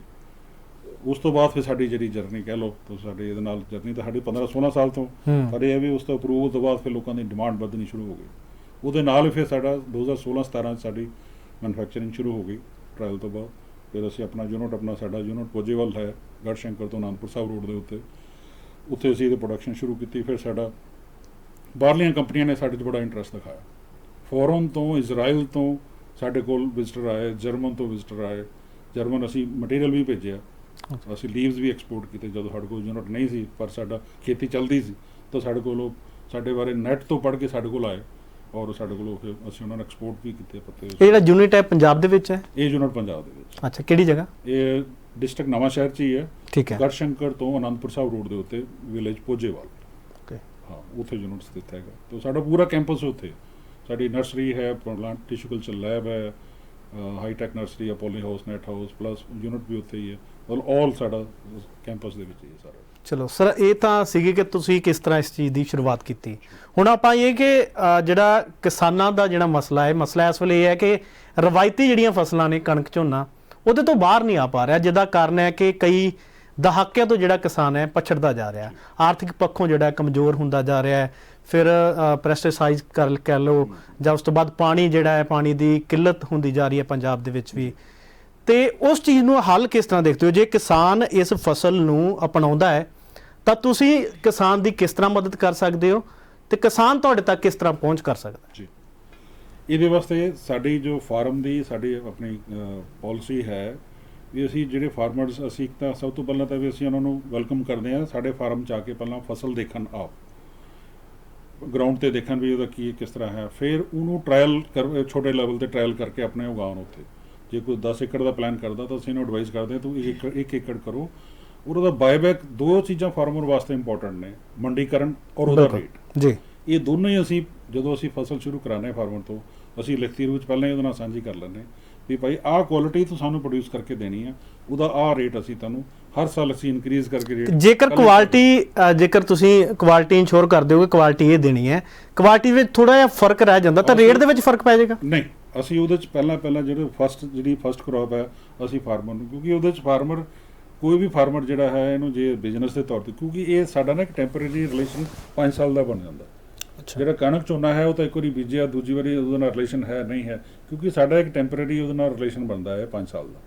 ਉਸ ਤੋਂ ਬਾਅਦ ਫਿਰ ਸਾਡੀ ਜਿਹੜੀ ਜਰਨੀ ਕਹਿ ਲਓ, ਤਾਂ ਸਾਡੇ ਇਹਦੇ ਨਾਲ ਜਰਨੀ ਤਾਂ ਸਾਡੀ 15-16 ਸਾਲ ਤੋਂ, ਪਰ ਇਹ ਵੀ ਉਸ ਤੋਂ ਅਪਰੂਵਲ ਤੋਂ ਬਾਅਦ ਫਿਰ ਲੋਕਾਂ ਦੀ ਡਿਮਾਂਡ ਵਧਣੀ ਸ਼ੁਰੂ ਹੋ ਗਈ। ਉਹਦੇ ਨਾਲ ਫਿਰ ਸਾਡਾ 2016-17 'ਚ ਸਾਡੀ ਮੈਨੂਫੈਕਚਰਿੰਗ ਸ਼ੁਰੂ ਹੋ ਗਈ ਟਰਾਇਲ ਤੋਂ ਬਾਅਦ। ਫਿਰ ਅਸੀਂ ਸਾਡਾ ਯੂਨਿਟ ਪੋਜੇਵਾਲ ਹੈ, ਗੜਸ਼ੰਕਰ ਤੋਂ ਅਨੰਦਪੁਰ ਸਾਹਿਬ ਰੋਡ ਦੇ ਉੱਥੇ ਅਸੀਂ ਇਹਦੀ ਪ੍ਰੋਡਕਸ਼ਨ ਸ਼ੁਰੂ ਕੀਤੀ। ਫਿਰ ਸਾਡਾ ਬਾਹਰਲੀਆਂ ਕੰਪਨੀਆਂ ਨੇ ਸਾਡੇ 'ਚ ਬੜਾ ਇੰਟਰਸਟ ਦਿਖਾਇਆ। ਫੋਰਨ ਤੋਂ, ਇਜ਼ਰਾਈਲ ਤੋਂ ਸਾਡੇ ਕੋਲ ਵਿਜ਼ਟਰ ਆਏ, ਜਰਮਨ ਤੋਂ ਵਿਜ਼ਟਰ ਆਏ। ਜਰਮਨ ਅਸੀਂ ਮਟੀਰੀਅਲ ਵੀ ਭੇਜਿਆ, ਅਸੀਂ ਲੀਵਸ ਵੀ ਐਕਸਪੋਰਟ ਕੀਤੇ ਜਦੋਂ ਸਾਡੇ ਕੋਲ ਯੂਨਿਟ ਨਹੀਂ ਸੀ, ਪਰ ਸਾਡਾ ਖੇਤੀ ਚੱਲਦੀ ਸੀ, ਤਾਂ ਸਾਡੇ ਕੋਲ ਉਹ ਸਾਡੇ ਬਾਰੇ ਨੈੱਟ ਤੋਂ ਪੜ੍ਹ ਕੇ ਸਾਡੇ ਕੋਲ ਆਏ, ਔਰ ਸਾਡੇ ਕੋਲ ਫਿਰ ਅਸੀਂ ਉਹਨਾਂ ਨੂੰ ਐਕਸਪੋਰਟ ਵੀ ਕੀਤੇ ਪੱਤੇ। ਇਹ ਜਿਹੜਾ ਯੂਨਿਟ ਹੈ ਪੰਜਾਬ ਦੇ ਵਿੱਚ ਹੈ? ਇਹ ਯੂਨਿਟ ਪੰਜਾਬ ਦੇ ਵਿੱਚ। ਅੱਛਾ, ਕਿਹੜੀ ਜਗ੍ਹਾ? ਇਹ ਡਿਸਟ੍ਰਿਕਟ ਨਵਾਂ ਸ਼ਹਿਰ 'ਚ ਹੀ ਹੈ। ਠੀਕ ਹੈ। ਗੜਸ਼ੰਕਰ ਤੋਂ ਅਨੰਦਪੁਰ ਸਾਹਿਬ ਰੋਡ ਦੇ ਉੱਤੇ ਵਿਲੇਜ ਪੋਜੇਵਾਲ। ਓਕੇ। ਹਾਂ, ਉੱਥੇ ਯੂਨਿਟ ਸਥਿਤ ਹੈਗਾ। ਤਾਂ ਸਾਡਾ ਪੂਰਾ ਕੈਂਪਸ ਉੱਥੇ, ਸਾਡੀ ਨਰਸਰੀ ਹੈ, ਪਲਾਂਟ ਟਿਸ਼ੂ ਕਲਚਰ ਲੈਬ ਹੈ, ਹਾਈਟੈਕ ਨਰਸਰੀ ਹੈ, poly house, net house, plus unit ਵੀ ਉੱਥੇ ਹੀ ਹੈ। ਆਲ ਸਾਡਾ ਕੈਂਪਸ ਦੇ ਵਿੱਚ ਹੀ ਹੈ ਸਾਰਾ। ਚਲੋ ਸਰ, ਇਹ ਤਾਂ ਸੀਗੀ ਕਿ ਤੁਸੀਂ ਕਿਸ ਤਰ੍ਹਾਂ ਇਸ ਚੀਜ਼ ਦੀ ਸ਼ੁਰੂਆਤ ਕੀਤੀ। ਹੁਣ ਆਪਾਂ ਇਹ ਕਿ ਜਿਹੜਾ ਕਿਸਾਨਾਂ ਦਾ ਜਿਹੜਾ ਮਸਲਾ ਇਸ ਵੇਲੇ ਇਹ ਹੈ ਕਿ ਰਵਾਇਤੀ ਜਿਹੜੀਆਂ ਫਸਲਾਂ ਨੇ, ਕਣਕ, ਝੋਨਾ, ਉਹਦੇ ਤੋਂ ਬਾਹਰ ਨਹੀਂ ਆ ਪਾ ਰਿਹਾ, ਜਿਹਦਾ ਕਾਰਨ ਹੈ ਕਿ ਕਈ ਦਹਾਕਿਆਂ ਤੋਂ ਜਿਹੜਾ ਕਿਸਾਨ ਹੈ ਪਛੜਦਾ ਜਾ ਰਿਹਾ, ਆਰਥਿਕ ਪੱਖੋਂ ਜਿਹੜਾ ਕਮਜ਼ੋਰ ਹੁੰਦਾ ਜਾ ਰਿਹਾ ਹੈ। ਫਿਰ ਪੈਸਟੀਸਾਈਡ ਕਹਿ ਲਓ, ਜਾਂ ਉਸ ਤੋਂ ਬਾਅਦ ਪਾਣੀ ਜਿਹੜਾ ਹੈ, ਪਾਣੀ ਦੀ ਕਿੱਲਤ ਹੁੰਦੀ ਜਾ ਰਹੀ ਹੈ ਪੰਜਾਬ ਦੇ ਵਿੱਚ ਵੀ। ਤੇ ਉਸ ਚੀਜ਼ ਨੂੰ ਹੱਲ ਕਿਸ ਤਰ੍ਹਾਂ ਦੇਖਦੇ ਹੋ? ਜੇ ਕਿਸਾਨ ਇਸ ਫਸਲ ਨੂੰ ਅਪਣਾਉਂਦਾ ਹੈ ਤਾਂ ਤੁਸੀਂ ਕਿਸਾਨ ਦੀ ਕਿਸ ਤਰ੍ਹਾਂ ਮਦਦ ਕਰ ਸਕਦੇ ਹੋ, ਤੇ ਕਿਸਾਨ ਤੁਹਾਡੇ ਤੱਕ ਕਿਸ ਤਰ੍ਹਾਂ ਪਹੁੰਚ ਕਰ ਸਕਦਾ ਜੀ? ਇਹਦੇ ਵਾਸਤੇ ਸਾਡੀ ਜੋ ਫਾਰਮ ਦੀ ਸਾਡੀ ਆਪਣੀ ਪਾਲਿਸੀ ਹੈ ਵੀ ਅਸੀਂ ਜਿਹੜੇ ਫਾਰਮਰਸ, ਅਸੀਂ ਇੱਕ ਤਾਂ ਸਭ ਤੋਂ ਪਹਿਲਾਂ ਤਾਂ ਵੀ ਅਸੀਂ ਉਹਨਾਂ ਨੂੰ ਵੈਲਕਮ ਕਰਦੇ ਹਾਂ ਸਾਡੇ ਫਾਰਮ 'ਚ ਆ ਕੇ। ਪਹਿਲਾਂ ਫਸਲ ਦੇਖਣ ਆਓ, ਗਰਾਊਂਡ ਤੇ ਦੇਖਣ ਵੀ ਉਹਦਾ ਕੀ ਕਿਸ ਤਰ੍ਹਾਂ ਹੈ, ਫਿਰ ਉਹਨੂੰ ਟਰਾਇਲ ਛੋਟੇ ਲੈਵਲ ਤੇ ਟਰਾਇਲ ਕਰਕੇ ਆਪਣੇ ਉਗਾਉਣ ਉੱਥੇ। ਜੇ ਕੋਈ 10 ਏਕੜ ਦਾ ਪਲਾਨ ਕਰਦਾ ਤਾਂ ਅਸੀਂ ਇਹਨੂੰ ਐਡਵਾਈਸ ਕਰਦੇ ਹਾਂ ਤੂੰ 1 ਏਕੜ ਕਰੋ। ਔਰ ਉਹਦਾ ਬਾਇਬੈਕ, ਦੋ ਚੀਜ਼ਾਂ ਫਾਰਮਰ ਵਾਸਤੇ ਇੰਪੋਰਟੈਂਟ ਨੇ, ਮੰਡੀਕਰਨ ਔਰ ਉਹਦਾ ਰੇਟ ਜੀ। ਇਹ ਦੋਨੋਂ ਹੀ ਅਸੀਂ ਜਦੋਂ ਅਸੀਂ ਫਸਲ ਸ਼ੁਰੂ ਕਰਾਉਂਦੇ ਫਾਰਮਰ ਤੋਂ, ਅਸੀਂ ਲਿਖਤੀ ਰੂਪ 'ਚ ਪਹਿਲਾਂ ਹੀ ਉਹਦੇ ਨਾਲ ਸਾਂਝੀ ਕਰ ਲੈਂਦੇ ਵੀ ਭਾਈ ਆਹ ਕੁਆਲਿਟੀ ਤੂੰ ਸਾਨੂੰ ਪ੍ਰੋਡਿਊਸ ਕਰਕੇ ਦੇਣੀ ਹੈ, ਉਹਦਾ ਆਹ ਰੇਟ ਅਸੀਂ ਤੁਹਾਨੂੰ ਹਰ ਸਾਲ ਅਸੀਂ ਇਨਕਰੀਜ਼ ਕਰਕੇ ਰੇਟ। ਜੇਕਰ ਤੁਸੀਂ ਕੁਆਲਿਟੀ ਇੰਸ਼ੋਰ ਕਰ ਦਿਓਗੇ, ਕੁਆਲਿਟੀ ਇਹ ਦੇਣੀ ਹੈ, ਕੁਆਲਿਟੀ ਵਿੱਚ ਥੋੜਾ ਜਿਹਾ ਫਰਕ ਰਹਿ ਜਾਂਦਾ ਤਾਂ ਰੇਟ ਦੇ ਵਿੱਚ ਫਰਕ ਪੈ ਜਾਏਗਾ? ਨਹੀਂ, ਅਸੀਂ ਉਹਦੇ 'ਚ ਪਹਿਲਾਂ ਜਿਹੜੀ ਫਸਟ ਕ੍ਰੌਪ ਹੈ ਅਸੀਂ ਫਾਰਮਰ ਨੂੰ, ਕਿਉਂਕਿ ਉਹਦੇ 'ਚ ਫਾਰਮਰ ਕੋਈ ਵੀ ਫਾਰਮਰ ਜਿਹੜਾ ਹੈ ਇਹਨੂੰ ਜੇ ਬਿਜ਼ਨਸ ਦੇ ਤੌਰ ਤੇ, ਕਿਉਂਕਿ ਇਹ ਸਾਡਾ ਨਾ ਇੱਕ ਟੈਂਪਰੇਰੀ ਰਿਲੇਸ਼ਨ 5 ਸਾਲ ਦਾ ਬਣ ਜਾਂਦਾ। ਜਿਹੜਾ ਕਣਕ ਝੋਨਾ ਹੈ ਉਹ ਤਾਂ ਇੱਕ ਵਾਰੀ ਬੀਜਿਆ, ਦੂਜੀ ਵਾਰੀ ਉਹਦੇ ਨਾਲ ਰਿਲੇਸ਼ਨ ਹੈ ਨਹੀਂ ਹੈ, ਕਿਉਂਕਿ ਸਾਡਾ ਇੱਕ ਟੈਂਪਰੇਰੀ ਉਹਦੇ ਨਾਲ ਰਿਲੇਸ਼ਨ ਬਣਦਾ ਹੈ 5 ਸਾਲ ਦਾ।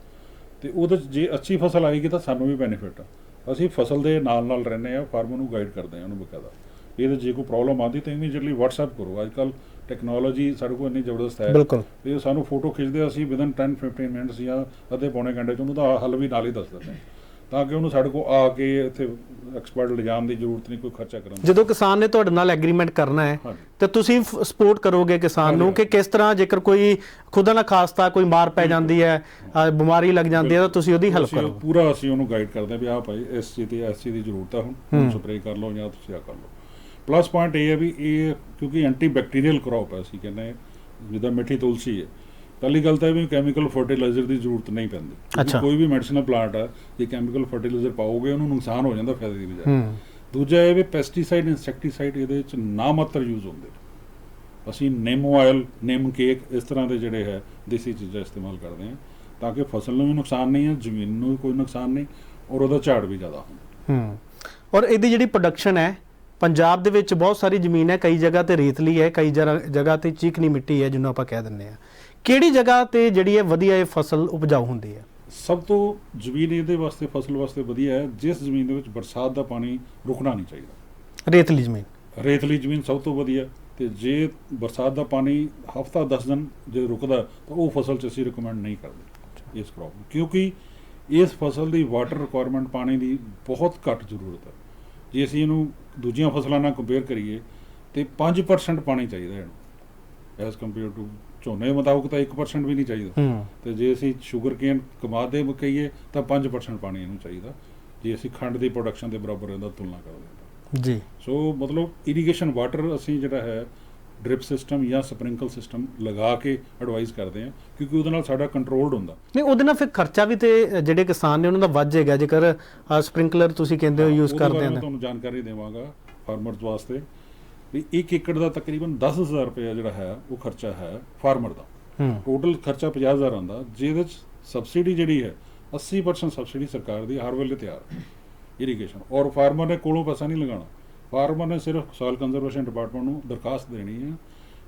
ਤੇ ਉਹਦੇ 'ਚ ਜੇ ਅੱਛੀ ਫਸਲ ਆਏਗੀ ਤਾਂ ਸਾਨੂੰ ਵੀ ਬੈਨੀਫਿਟ ਆ। ਅਸੀਂ ਫਸਲ ਦੇ ਨਾਲ ਰਹਿੰਦੇ ਹਾਂ, ਫਾਰਮਰ ਨੂੰ ਗਾਈਡ ਕਰਦੇ ਹਾਂ ਉਹਨੂੰ ਬਕਾਇਦਾ। ਇਹਦੇ ਜੇ ਕੋਈ ਪ੍ਰੋਬਲਮ ਆਉਂਦੀ ਤਾਂ ਇਮੀਡੀਏਟਲੀ WhatsApp ਕਰੋ। ਅੱਜ ਕੱਲ੍ਹ ਟੈਕਨੋਲੋਜੀ ਸਾਡੇ ਕੋਲ ਇੰਨੀ ਜ਼ਬਰਦਸਤ ਹੈ, ਇਹ ਸਾਨੂੰ ਫੋਟੋ ਖਿੱਚਦੇ ਅਸੀਂ ਵਿਦਨ 10-15 ਮਿੰਟਸ ਜਾਂ ਅੱਧੇ ਪੌਣੇ ਘੰਟੇ 'ਚ ਉਹਨੂੰ ਤਾਂ ਹੱਲ ਵੀ ਨਾਲ ਹੀ ਦੱਸ ਦਿੰਦੇ ਹਾਂ, ਤਾਂ ਕਿ ਉਹਨੂੰ ਸਾਡੇ ਕੋਲ ਆ ਕੇ ਇੱਥੇ ਐਕਸਪਰਟ ਲਿਜਾਣ ਦੀ ਜ਼ਰੂਰਤ ਨਹੀਂ, ਕੋਈ ਖਰਚਾ ਕਰਨ ਦੀ। ਜਦੋਂ ਕਿਸਾਨ ਨੇ ਤੁਹਾਡੇ ਨਾਲ ਐਗਰੀਮੈਂਟ ਕਰਨਾ ਹੈ ਤੇ ਤੁਸੀਂ ਸਪੋਰਟ ਕਰੋਗੇ ਕਿਸਾਨ ਨੂੰ ਕਿ ਕਿਸ ਤਰ੍ਹਾਂ, ਜੇਕਰ ਕੋਈ ਖੁਦਾ ਨਾ ਖਾਸਤਾ ਕੋਈ ਮਾਰ ਪੈ ਜਾਂਦੀ ਹੈ, ਬਿਮਾਰੀ ਲੱਗ ਜਾਂਦੀ ਹੈ, ਤਾਂ ਤੁਸੀਂ ਉਹਦੀ ਹੈਲਪ ਕਰੋ? ਪੂਰਾ ਅਸੀਂ ਉਹਨੂੰ ਗਾਈਡ ਕਰਦੇ ਹਾਂ ਵੀ ਆਹ ਭਾਈ ਇਸ ਚੀਜ਼ ਦੀ ਜ਼ਰੂਰਤ ਹੈ, ਹੁਣ ਸਪਰੇਅ ਕਰ ਲਓ ਜਾਂ ਤੁਸੀਂ ਆ ਕਰ ਲਓ। ਪਲੱਸ ਪੁਆਇੰਟ ਇਹ ਹੈ ਵੀ ਇਹ ਕਿਉਂਕਿ ਐਂਟੀ ਬੈਕਟੀਰੀਅਲ ਕ੍ਰੌਪ ਹੈ, ਅਸੀਂ ਕਹਿੰਦੇ ਜਿੱਦਾਂ ਮਿੱਠੀ ਤੁਲਸੀ ਹੈ। ਪਹਿਲੀ ਗੱਲ ਤਾਂ ਇਹ ਵੀ ਕੈਮੀਕਲ ਫਰਟੀਲਾਈਜ਼ਰ ਦੀ ਜ਼ਰੂਰਤ ਨਹੀਂ ਪੈਂਦੀ। ਕੋਈ ਵੀ ਮੈਡੀਸਨਲ ਪਲਾਂਟ ਆ ਜੇ ਕੈਮੀਕਲ ਫਰਟੀਲਾਈਜ਼ਰ ਪਾਓਗੇ ਉਹਨੂੰ ਨੁਕਸਾਨ ਹੋ ਜਾਂਦਾ ਫਾਇਦੇ ਦੀ ਬਜਾਏ। ਦੂਜਾ ਇਹ ਵੀ ਪੈਸਟੀਸਾਈਡ, ਇਨਸੈਕਟੀਸਾਈਡ ਇਹਦੇ ਵਿੱਚ ਨਾ ਮਾਤਰ ਯੂਜ਼ ਹੁੰਦੇ। ਅਸੀਂ ਨਿੰਮ ਆਇਲ, ਨਿੰਮ ਕੇਕ, ਇਸ ਤਰ੍ਹਾਂ ਦੇ ਜਿਹੜੇ ਹੈ ਦੇਸੀ ਚੀਜ਼ਾਂ ਇਸਤੇਮਾਲ ਕਰਦੇ ਹਾਂ ਤਾਂ ਕਿ ਫਸਲ ਨੂੰ ਵੀ ਨੁਕਸਾਨ ਨਹੀਂ ਹੈ, ਜ਼ਮੀਨ ਨੂੰ ਵੀ ਕੋਈ ਨੁਕਸਾਨ ਨਹੀਂ, ਔਰ ਉਹਦਾ ਝਾੜ ਵੀ ਜ਼ਿਆਦਾ ਹੁੰਦਾ। ਔਰ ਇਹਦੀ ਜਿਹੜੀ ਪ੍ਰੋਡਕਸ਼ਨ ਹੈ, ਪੰਜਾਬ ਦੇ ਵਿੱਚ ਬਹੁਤ ਸਾਰੀ ਜ਼ਮੀਨ ਹੈ, ਕਈ ਜਗ੍ਹਾ ਤੇ ਰੇਤਲੀ ਹੈ, ਕਈ ਜਗ੍ਹਾ ਤੇ ਚੀਕਨੀ ਮਿੱਟੀ ਹੈ ਜਿਹਨੂੰ ਆਪਾਂ ਕਹਿ ਦਿੰਦੇ ਹਾਂ। ਕਿਹੜੀ ਜਗ੍ਹਾ ਤੇ ਜਿਹੜੀ ਹੈ ਵਧੀਆ ਇਹ ਫਸਲ ਉਪਜਾਊ ਹੁੰਦੀ ਹੈ? ਸਭ ਤੋਂ ਜ਼ਮੀਨ ਇਹਦੇ ਵਾਸਤੇ, ਫਸਲ ਵਾਸਤੇ ਵਧੀਆ ਹੈ ਜਿਸ ਜ਼ਮੀਨ ਦੇ ਵਿੱਚ ਬਰਸਾਤ ਦਾ ਪਾਣੀ ਰੁਕਣਾ ਨਹੀਂ ਚਾਹੀਦਾ। ਰੇਤਲੀ ਜ਼ਮੀਨ? ਰੇਤਲੀ ਜ਼ਮੀਨ ਸਭ ਤੋਂ ਵਧੀਆ। ਤੇ ਜੇ ਬਰਸਾਤ ਦਾ ਪਾਣੀ ਹਫ਼ਤਾ 10 ਦਿਨ ਜੇ ਰੁਕਦਾ ਤਾਂ ਉਹ ਫਸਲ 'ਚ ਅਸੀਂ ਰਿਕਮੈਂਡ ਨਹੀਂ ਕਰਦੇ ਇਸ ਕ੍ਰੌਪ ਨੂੰ, ਕਿਉਂਕਿ ਇਸ ਫਸਲ ਦੀ ਵਾਟਰ ਰਿਕੁਆਇਰਮੈਂਟ ਪਾਣੀ ਦੀ ਬਹੁਤ ਘੱਟ ਜ਼ਰੂਰਤ ਹੈ। ਜੇ ਅਸੀਂ ਇਹਨੂੰ ਦੂਜੀਆਂ ਫਸਲਾਂ ਨਾਲ ਕੰਪੇਅਰ ਕਰੀਏ ਤੇ 5% ਪਾਣੀ ਚਾਹੀਦਾ ਇਹਨੂੰ ਐਜ਼ ਕੰਪੇਅਰ ਟੂ ਝੋਨੇ ਮੁਤਾਬਕ ਤਾਂ 1% ਵੀ ਨਹੀਂ ਚਾਹੀਦਾ। ਤੇ ਜੇ ਅਸੀਂ ਸ਼ੂਗਰ ਕੇਨ ਕਮਾਦ ਦੇ ਕਹੀਏ ਤਾਂ 5% ਪਾਣੀ ਇਹਨੂੰ ਚਾਹੀਦਾ। ਜੇ ਅਸੀਂ ਖੰਡ ਦੀ ਪ੍ਰੋਡਕਸ਼ਨ ਦੇ ਬਰਾਬਰ ਇਹਦਾ ਤੁਲਨਾ ਕਰਦੇ ਹਾਂ। ਜੀ ਸੋ ਮਤਲਬ ਇਰੀਗੇਸ਼ਨ ਵਾਟਰ ਅਸੀਂ ਜਿਹੜਾ ਹੈ ਡ੍ਰਿਪ ਸਿਸਟਮ ਜਾਂ ਸਪ੍ਰਿੰਕਲ ਸਿਸਟਮ ਲਗਾ ਕੇ ਐਡਵਾਈਸ ਕਰਦੇ ਹਾਂ, ਕਿਉਂਕਿ ਉਹਦੇ ਨਾਲ ਸਾਡਾ ਕੰਟਰੋਲਡ ਹੁੰਦਾ। ਨਹੀਂ, ਉਹਦੇ ਨਾਲ ਫਿਰ ਖਰਚਾ ਵੀ ਤੇ ਜਿਹੜੇ ਕਿਸਾਨ ਨੇ ਉਹਨਾਂ ਦਾ ਵੱਧ ਜਾਏਗਾ ਜੇਕਰ ਸਪ੍ਰਿੰਕਲਰ ਤੁਸੀਂ ਕਹਿੰਦੇ ਹੋ ਯੂਜ਼ ਉਹਦੇ ਕਰਦੇ ਬਾਰੇ ਆ। ਮੈਂ ਤੁਹਾਨੂੰ ਜਾਣਕਾਰੀ ਦੇਵਾਂਗਾ ਫਾਰਮਰਸ ਵਾਸਤੇ ਵੀ 1 ਏਕੜ ਦਾ ਤਕਰੀਬਨ 10,000 ਰੁਪਏ ਜਿਹੜਾ ਹੈ ਉਹ ਖਰਚਾ ਹੈ ਫਾਰਮਰ ਦਾ। ਟੋਟਲ ਖਰਚਾ 50,000 ਆਉਂਦਾ, ਜਿਹਦੇ ਚ ਸਬਸਿਡੀ ਜਿਹੜੀ ਹੈ 80% ਸਬਸਿਡੀ ਸਰਕਾਰ ਦੀ ਹਰ ਵੇਲੇ ਤਿਆਰ ਹੈ ਇਰੀਗੇਸ਼ਨ, ਔਰ ਫਾਰਮਰ ਨੇ ਕੋਲੋਂ ਪੈਸਾ ਨਹੀਂ ਲਗਾਉਣਾ। ਫਾਰਮਰ ਨੇ ਸਿਰਫ ਸੋਇਲ ਕੰਜ਼ਰਵੇਸ਼ਨ ਡਿਪਾਰਟਮੈਂਟ ਨੂੰ ਦਰਖਾਸਤ ਦੇਣੀ ਹੈ,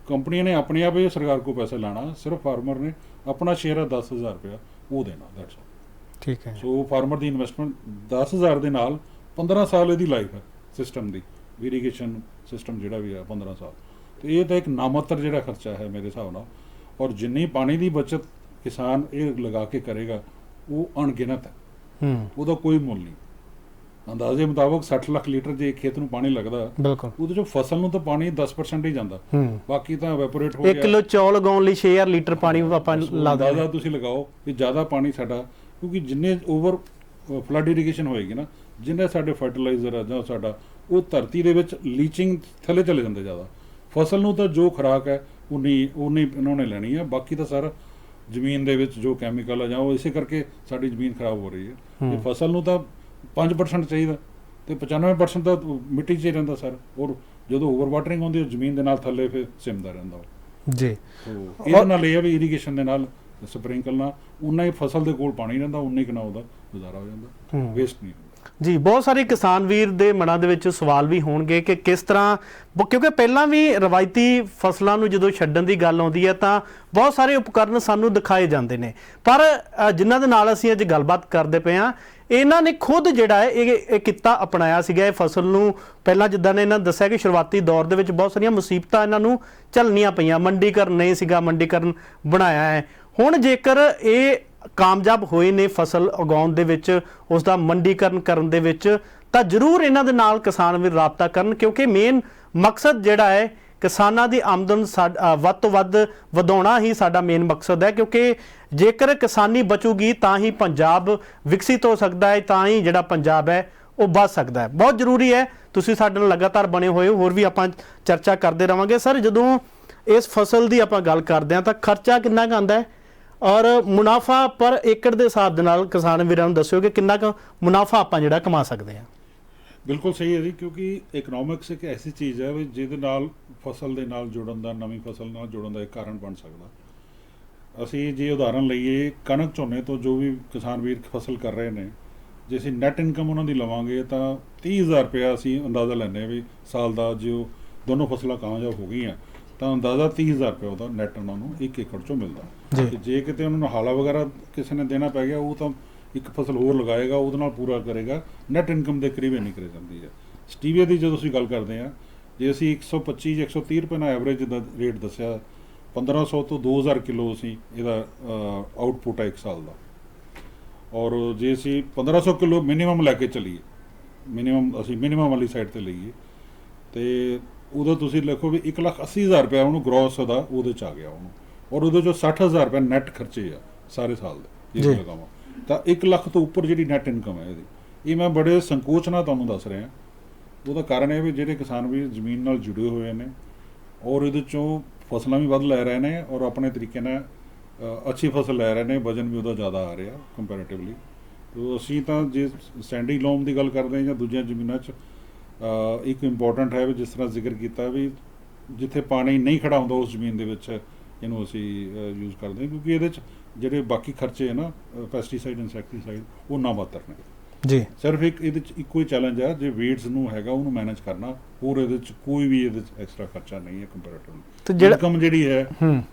ਕੰਪਨੀਆਂ ਨੇ ਆਪਣੇ ਆਪ ਹੀ ਸਰਕਾਰ ਕੋਲ ਪੈਸਾ ਲਾਣਾ, ਸਿਰਫ ਫਾਰਮਰ ਨੇ ਆਪਣਾ ਸ਼ੇਅਰ ਹੈ 10,000 ਰੁਪਇਆ ਉਹ ਦੇਣਾ। That's all. ਠੀਕ ਹੈ। ਸੋ ਫਾਰਮਰ ਦੀ ਇਨਵੈਸਟਮੈਂਟ 10,000 ਦੇ ਨਾਲ 15 ਸਾਲ ਇਹਦੀ ਲਾਈਫ ਹੈ ਸਿਸਟਮ ਦੀ, ਇਰੀਗੇਸ਼ਨ ਸਿਸਟਮ ਜਿਹੜਾ ਵੀ ਹੈ 15 ਸਾਲ। ਤੇ ਇਹ ਤਾਂ ਇੱਕ ਨਾਮਾਤਰ ਜਿਹੜਾ ਖਰਚਾ ਹੈ ਮੇਰੇ ਹਿਸਾਬ ਨਾਲ, ਔਰ ਜਿੰਨੀ ਪਾਣੀ ਦੀ ਬਚਤ ਕਿਸਾਨ ਇਹ ਲਗਾ ਕੇ ਕਰੇਗਾ ਉਹ ਅਣਗਿਣਤ ਹੈ, ਉਹਦਾ ਕੋਈ ਮੁੱਲ ਨਹੀਂ। ਅੰਦਾਜ਼ੇ ਮੁਤਾਬਕ 60 ਲੱਖ ਲੀਟਰ ਜੇ ਖੇਤ ਨੂੰ ਪਾਣੀ ਲੱਗਦਾ, ਬਿਲਕੁਲ ਉਹਦੇ ਚੋਂ ਫਸਲ ਨੂੰ ਤਾਂ ਪਾਣੀ 10% ਹੀ ਜਾਂਦਾ, ਬਾਕੀ ਤਾਂ ਵੈਪੋਰੇਟ ਹੋ ਗਿਆ। 1 ਕਿਲੋ ਚੌਲ ਉਗਾਉਣ ਲਈ 6000 ਲੀਟਰ ਪਾਣੀ ਆਪਾਂ ਲਾ ਦਿੰਦੇ। ਅੰਦਾਜ਼ਾ ਤੁਸੀਂ ਲਗਾਓ ਕਿ ਜ਼ਿਆਦਾ ਪਾਣੀ ਸਾਡਾ, ਕਿਉਂਕਿ ਜਿੰਨੇ ਓਵਰ ਫਲੱਡ ਇਰੀਗੇਸ਼ਨ ਹੋਏਗੀ ਨਾ, ਜਿੰਨੇ ਸਾਡੇ ਫਰਟੀਲਾਈਜ਼ਰ ਆ ਜਾਂ ਸਾਡਾ ਉਹ ਧਰਤੀ ਦੇ ਵਿੱਚ ਲੀਚਿੰਗ ਥੱਲੇ ਚਲੇ ਜਾਂਦੇ ਜ਼ਿਆਦਾ। ਫਸਲ ਨੂੰ ਤਾਂ ਜੋ ਖੁਰਾਕ ਹੈ ਉਨੀ ਇਹਨਾਂ ਨੇ ਲੈਣੀ ਹੈ, ਬਾਕੀ ਤਾਂ ਸਾਰਾ ਜ਼ਮੀਨ ਦੇ ਵਿੱਚ ਜੋ ਕੈਮੀਕਲ ਆ ਜਾਂ ਉਹ ਇਸੇ ਕਰਕੇ ਸਾਡੀ ਜ਼ਮੀਨ ਖਰਾਬ ਹੋ ਰਹੀ ਹੈ। ਤੇ ਫਸਲ ਨੂੰ ਤਾਂ 5% ਚਾਹੀਦਾ ਤੇ 95% ਤਾਂ ਮਿੱਟੀ 'ਚ ਹੀ ਰਹਿੰਦਾ ਸਰ, ਔਰ ਜਦੋਂ ਓਵਰ ਵਾਟਰਿੰਗ ਹੁੰਦੀ ਹੈ ਜ਼ਮੀਨ ਦੇ ਨਾਲ ਥੱਲੇ ਫਿਰ ਸਿਮਦਾ ਰਹਿੰਦਾ ਉਹ। ਜੀ ਇਹਦੇ ਨਾਲ ਇਹ ਆ ਵੀ ਇਰੀਗੇਸ਼ਨ ਦੇ ਨਾਲ ਸਪ੍ਰਿੰਕਲ ਨਾਲ ਉਨਾ ਹੀ ਫਸਲ ਦੇ ਕੋਲ ਪਾਣੀ ਰਹਿੰਦਾ, ਉਨਾ ਹੀ ਕਿੰਨਾ ਉਹਦਾ ਗੁਜ਼ਾਰਾ ਹੋ ਜਾਂਦਾ, ਵੇਸਟ ਨਹੀਂ ਹੁੰਦਾ। ਜੀ, ਬਹੁਤ ਸਾਰੇ ਕਿਸਾਨ ਵੀਰ ਦੇ ਮਨਾਂ ਦੇ ਵਿੱਚ ਸਵਾਲ ਵੀ ਹੋਣਗੇ ਕਿ ਕਿਸ ਤਰ੍ਹਾਂ, ਕਿਉਂਕਿ ਪਹਿਲਾਂ ਵੀ ਰਵਾਇਤੀ ਫਸਲਾਂ ਨੂੰ ਜਦੋਂ ਛੱਡਣ ਦੀ ਗੱਲ ਆਉਂਦੀ ਹੈ ਤਾਂ ਬਹੁਤ ਸਾਰੇ ਉਪਕਰਨ ਸਾਨੂੰ ਦਿਖਾਏ ਜਾਂਦੇ ਨੇ, ਪਰ ਜਿਨ੍ਹਾਂ ਦੇ ਨਾਲ ਅਸੀਂ ਅੱਜ ਗੱਲਬਾਤ ਕਰਦੇ ਪਏ ਹਾਂ ਇਹਨਾਂ ਨੇ ਖੁਦ ਜਿਹੜਾ ਹੈ ਇਹ ਕਿੱਤਾ ਅਪਣਾਇਆ ਸੀਗਾ। ਇਹ ਫਸਲ ਨੂੰ ਪਹਿਲਾਂ ਜਿੱਦਾਂ ਨੇ ਇਹਨਾਂ ਦੱਸਿਆ ਕਿ ਸ਼ੁਰੂਆਤੀ ਦੌਰ ਦੇ ਵਿੱਚ ਬਹੁਤ ਸਾਰੀਆਂ ਮੁਸੀਬਤਾਂ ਇਹਨਾਂ ਨੂੰ ਝੱਲਣੀਆਂ ਪਈਆਂ, ਮੰਡੀਕਰਨ ਨਹੀਂ ਸੀਗਾ, ਮੰਡੀਕਰਨ ਬਣਾਇਆ ਹੈ। ਹੁਣ ਜੇਕਰ ਇਹ ਕਾਮਯਾਬ ਹੋਏ ਨੇ ਫਸਲ ਉਗਾਉਣ ਦੇ ਵਿੱਚ, ਉਸ ਦਾ ਮੰਡੀਕਰਨ ਕਰਨ ਦੇ ਵਿੱਚ, ਤਾਂ ਜ਼ਰੂਰ ਇਹਨਾਂ ਦੇ ਨਾਲ ਕਿਸਾਨ ਵੀ ਰਾਬਤਾ ਕਰਨ, ਕਿਉਂਕਿ ਮੇਨ ਮਕਸਦ ਜਿਹੜਾ ਹੈ ਕਿਸਾਨਾਂ ਦੀ ਆਮਦਨ ਵੱਧ ਤੋਂ ਵੱਧ ਵਧਾਉਣਾ ਹੀ ਸਾਡਾ ਮੇਨ ਮਕਸਦ ਹੈ। ਕਿਉਂਕਿ ਜੇਕਰ ਕਿਸਾਨੀ ਬਚੂਗੀ ਤਾਂ ਹੀ ਪੰਜਾਬ ਵਿਕਸਿਤ ਹੋ ਸਕਦਾ ਹੈ, ਤਾਂ ਹੀ ਜਿਹੜਾ ਪੰਜਾਬ ਹੈ ਉਹ ਵੱਧ ਸਕਦਾ ਹੈ। ਬਹੁਤ ਜ਼ਰੂਰੀ ਹੈ ਤੁਸੀਂ ਸਾਡੇ ਨਾਲ ਲਗਾਤਾਰ ਬਣੇ ਹੋਏ ਹੋ, ਹੋਰ ਵੀ ਆਪਾਂ ਚਰਚਾ ਕਰਦੇ ਰਹਾਂਗੇ। ਸਰ, ਜਦੋਂ ਇਸ ਫਸਲ ਦੀ ਆਪਾਂ ਗੱਲ ਕਰਦੇ ਹਾਂ ਤਾਂ ਖਰਚਾ ਕਿੰਨਾ ਕੁ ਆਉਂਦਾ ਹੈ ਔਰ ਮੁਨਾਫਾ ਪਰ ਏਕੜ ਦੇ ਹਿਸਾਬ ਦੇ ਨਾਲ ਕਿਸਾਨ ਵੀਰਾਂ ਨੂੰ ਦੱਸਿਓ ਕਿ ਕਿੰਨਾ ਕੁ ਮੁਨਾਫਾ ਆਪਾਂ ਜਿਹੜਾ ਕਮਾ ਸਕਦੇ ਹਾਂ। ਬਿਲਕੁਲ ਸਹੀ ਹੈ ਜੀ, ਕਿਉਂਕਿ ਇਕਨੋਮਿਕਸ ਇੱਕ ਐਸੀ ਚੀਜ਼ ਹੈ ਵੀ ਜਿਹਦੇ ਨਾਲ ਫਸਲ ਦੇ ਨਾਲ ਜੁੜਨ ਦਾ, ਨਵੀਂ ਫਸਲ ਨਾਲ ਜੁੜਨ ਦਾ ਇੱਕ ਕਾਰਨ ਬਣ ਸਕਦਾ। ਅਸੀਂ ਜੇ ਉਦਾਹਰਨ ਲਈਏ ਕਣਕ ਝੋਨੇ ਤੋਂ ਜੋ ਵੀ ਕਿਸਾਨ ਵੀਰ ਫਸਲ ਕਰ ਰਹੇ ਨੇ, ਜੇ ਅਸੀਂ ਨੈਟ ਇਨਕਮ ਉਹਨਾਂ ਦੀ ਲਵਾਂਗੇ ਤਾਂ 30,000 ਰੁਪਇਆ ਅਸੀਂ ਅੰਦਾਜ਼ਾ ਲੈਂਦੇ ਹਾਂ ਵੀ ਸਾਲ ਦਾ, ਜੇ ਉਹ ਦੋਨੋਂ ਫਸਲਾਂ ਕਾਮਯਾਬ ਹੋ ਗਈਆਂ ਤਾਂ ਅੰਦਾਜ਼ਾ 30,000 ਰੁਪਇਆ ਉਹਦਾ ਨੈਟ ਉਹਨਾਂ ਨੂੰ 1 ਏਕੜ ਚੋਂ ਮਿਲਦਾ। ਤੇ ਜੇ ਕਿਤੇ ਉਹਨਾਂ ਨੂੰ ਹਾਲਾ ਵਗੈਰਾ ਕਿਸੇ ਨੇ ਦੇਣਾ ਪੈ ਗਿਆ, ਉਹ ਤਾਂ ਇੱਕ ਫਸਲ ਹੋਰ ਲਗਾਏਗਾ, ਉਹਦੇ ਨਾਲ ਪੂਰਾ ਕਰੇਗਾ। ਨੈਟ ਇਨਕਮ ਦੇ ਕਰੀਬ ਇੰਨੀ ਕਰੀ ਜਾਂਦੀ ਹੈ। ਸਟੀਵੀਆ ਦੀ ਜਦੋਂ ਅਸੀਂ ਗੱਲ ਕਰਦੇ ਹਾਂ, ਜੇ ਅਸੀਂ 125 ਜਾਂ 130 ਰੁਪਏ ਨਾਲ ਐਵਰੇਜ ਦਾ ਰੇਟ ਦੱਸਿਆ, 1500 ਤੋਂ 2000 ਕਿਲੋ ਅਸੀਂ ਇਹਦਾ ਆਊਟਪੁੱਟ ਹੈ ਇੱਕ ਸਾਲ ਦਾ। ਔਰ ਜੇ ਅਸੀਂ 1500 ਕਿਲੋ ਮਿਨੀਮਮ ਲੈ ਕੇ ਚੱਲੀਏ, ਅਸੀਂ ਮਿਨੀਮਮ ਵਾਲੀ ਸਾਈਡ ਤੇ ਲਈਏ, ਤੇ ਉਦੋਂ ਤੁਸੀਂ ਲਿਖੋ ਵੀ 1,80,000 ਰੁਪਇਆ ਉਹਨੂੰ ਗ੍ਰੋਸ ਦਾ ਉਹਦੇ 'ਚ ਆ ਗਿਆ ਉਹਨੂੰ, ਔਰ ਉਹਦੇ 'ਚੋਂ 60,000 ਰੁਪਏ ਨੈਟ ਖਰਚੇ ਆ ਸਾਰੇ ਸਾਲ ਦੇ ਜੇ ਲਗਾਵਾਂ ਤਾਂ 1 ਲੱਖ ਤੋਂ ਉੱਪਰ ਜਿਹੜੀ ਨੈਟ ਇਨਕਮ ਹੈ ਇਹਦੀ। ਇਹ ਮੈਂ ਬੜੇ ਸੰਕੋਚ ਨਾਲ ਤੁਹਾਨੂੰ ਦੱਸ ਰਿਹਾ। ਉਹਦਾ ਕਾਰਨ ਇਹ ਵੀ ਜਿਹੜੇ ਕਿਸਾਨ ਵੀ ਜ਼ਮੀਨ ਨਾਲ ਜੁੜੇ ਹੋਏ ਨੇ ਔਰ ਇਹਦੇ 'ਚੋਂ ਫਸਲਾਂ ਵੀ ਵੱਧ ਲੈ ਰਹੇ ਨੇ ਔਰ ਆਪਣੇ ਤਰੀਕੇ ਨਾਲ ਅੱਛੀ ਫਸਲ ਲੈ ਰਹੇ ਨੇ, ਵਜਨ ਵੀ ਉਹਦਾ ਜ਼ਿਆਦਾ ਆ ਰਿਹਾ ਕੰਪੈਰੇਟਿਵਲੀ। ਤੋ ਅਸੀਂ ਤਾਂ ਜੇ ਸੈਂਡੀ ਲੋਮ ਦੀ ਗੱਲ ਕਰਦੇ ਹਾਂ ਜਾਂ ਦੂਜੀਆਂ ਜ਼ਮੀਨਾਂ 'ਚ, ਇੱਕ ਇੰਪੋਰਟੈਂਟ ਹੈ ਵੀ ਜਿਸ ਤਰ੍ਹਾਂ ਜ਼ਿਕਰ ਕੀਤਾ ਵੀ ਜਿੱਥੇ ਪਾਣੀ ਨਹੀਂ ਖੜਾ ਹੁੰਦਾ ਉਸ ਜ਼ਮੀਨ ਦੇ ਵਿੱਚ ਇਹਨੂੰ ਅਸੀਂ ਯੂਜ਼ ਕਰਦੇ ਹਾਂ, ਕਿਉਂਕਿ ਇਹਦੇ 'ਚ ਜਿਹੜੇ ਬਾਕੀ ਖਰਚੇ ਹੈ ਨਾ, ਪੈਸਟੀਸਾਈਡ, ਇਨਸੈਕਟੀਸਾਈਡ, ਉਹ ਨਾ ਮਾਤਰ ਨੇ ਜੀ। ਸਿਰਫ ਇਹਦੇ 'ਚ ਇੱਕੋ ਹੀ ਚੈਲੰਜ ਹੈ, ਜੇ ਵੀਡਸ ਨੂੰ ਹੈਗਾ ਉਹਨੂੰ ਮੈਨੇਜ ਕਰਨਾ, ਹੋਰ ਇਹਦੇ 'ਚ ਕੋਈ ਵੀ ਇਹਦੇ 'ਚ ਐਕਸਟਰਾ ਖਰਚਾ ਨਹੀਂ ਹੈ ਕੰਪੈਰੇਟਿਵਲੀ। ਇਨਕਮ ਜਿਹੜੀ ਹੈ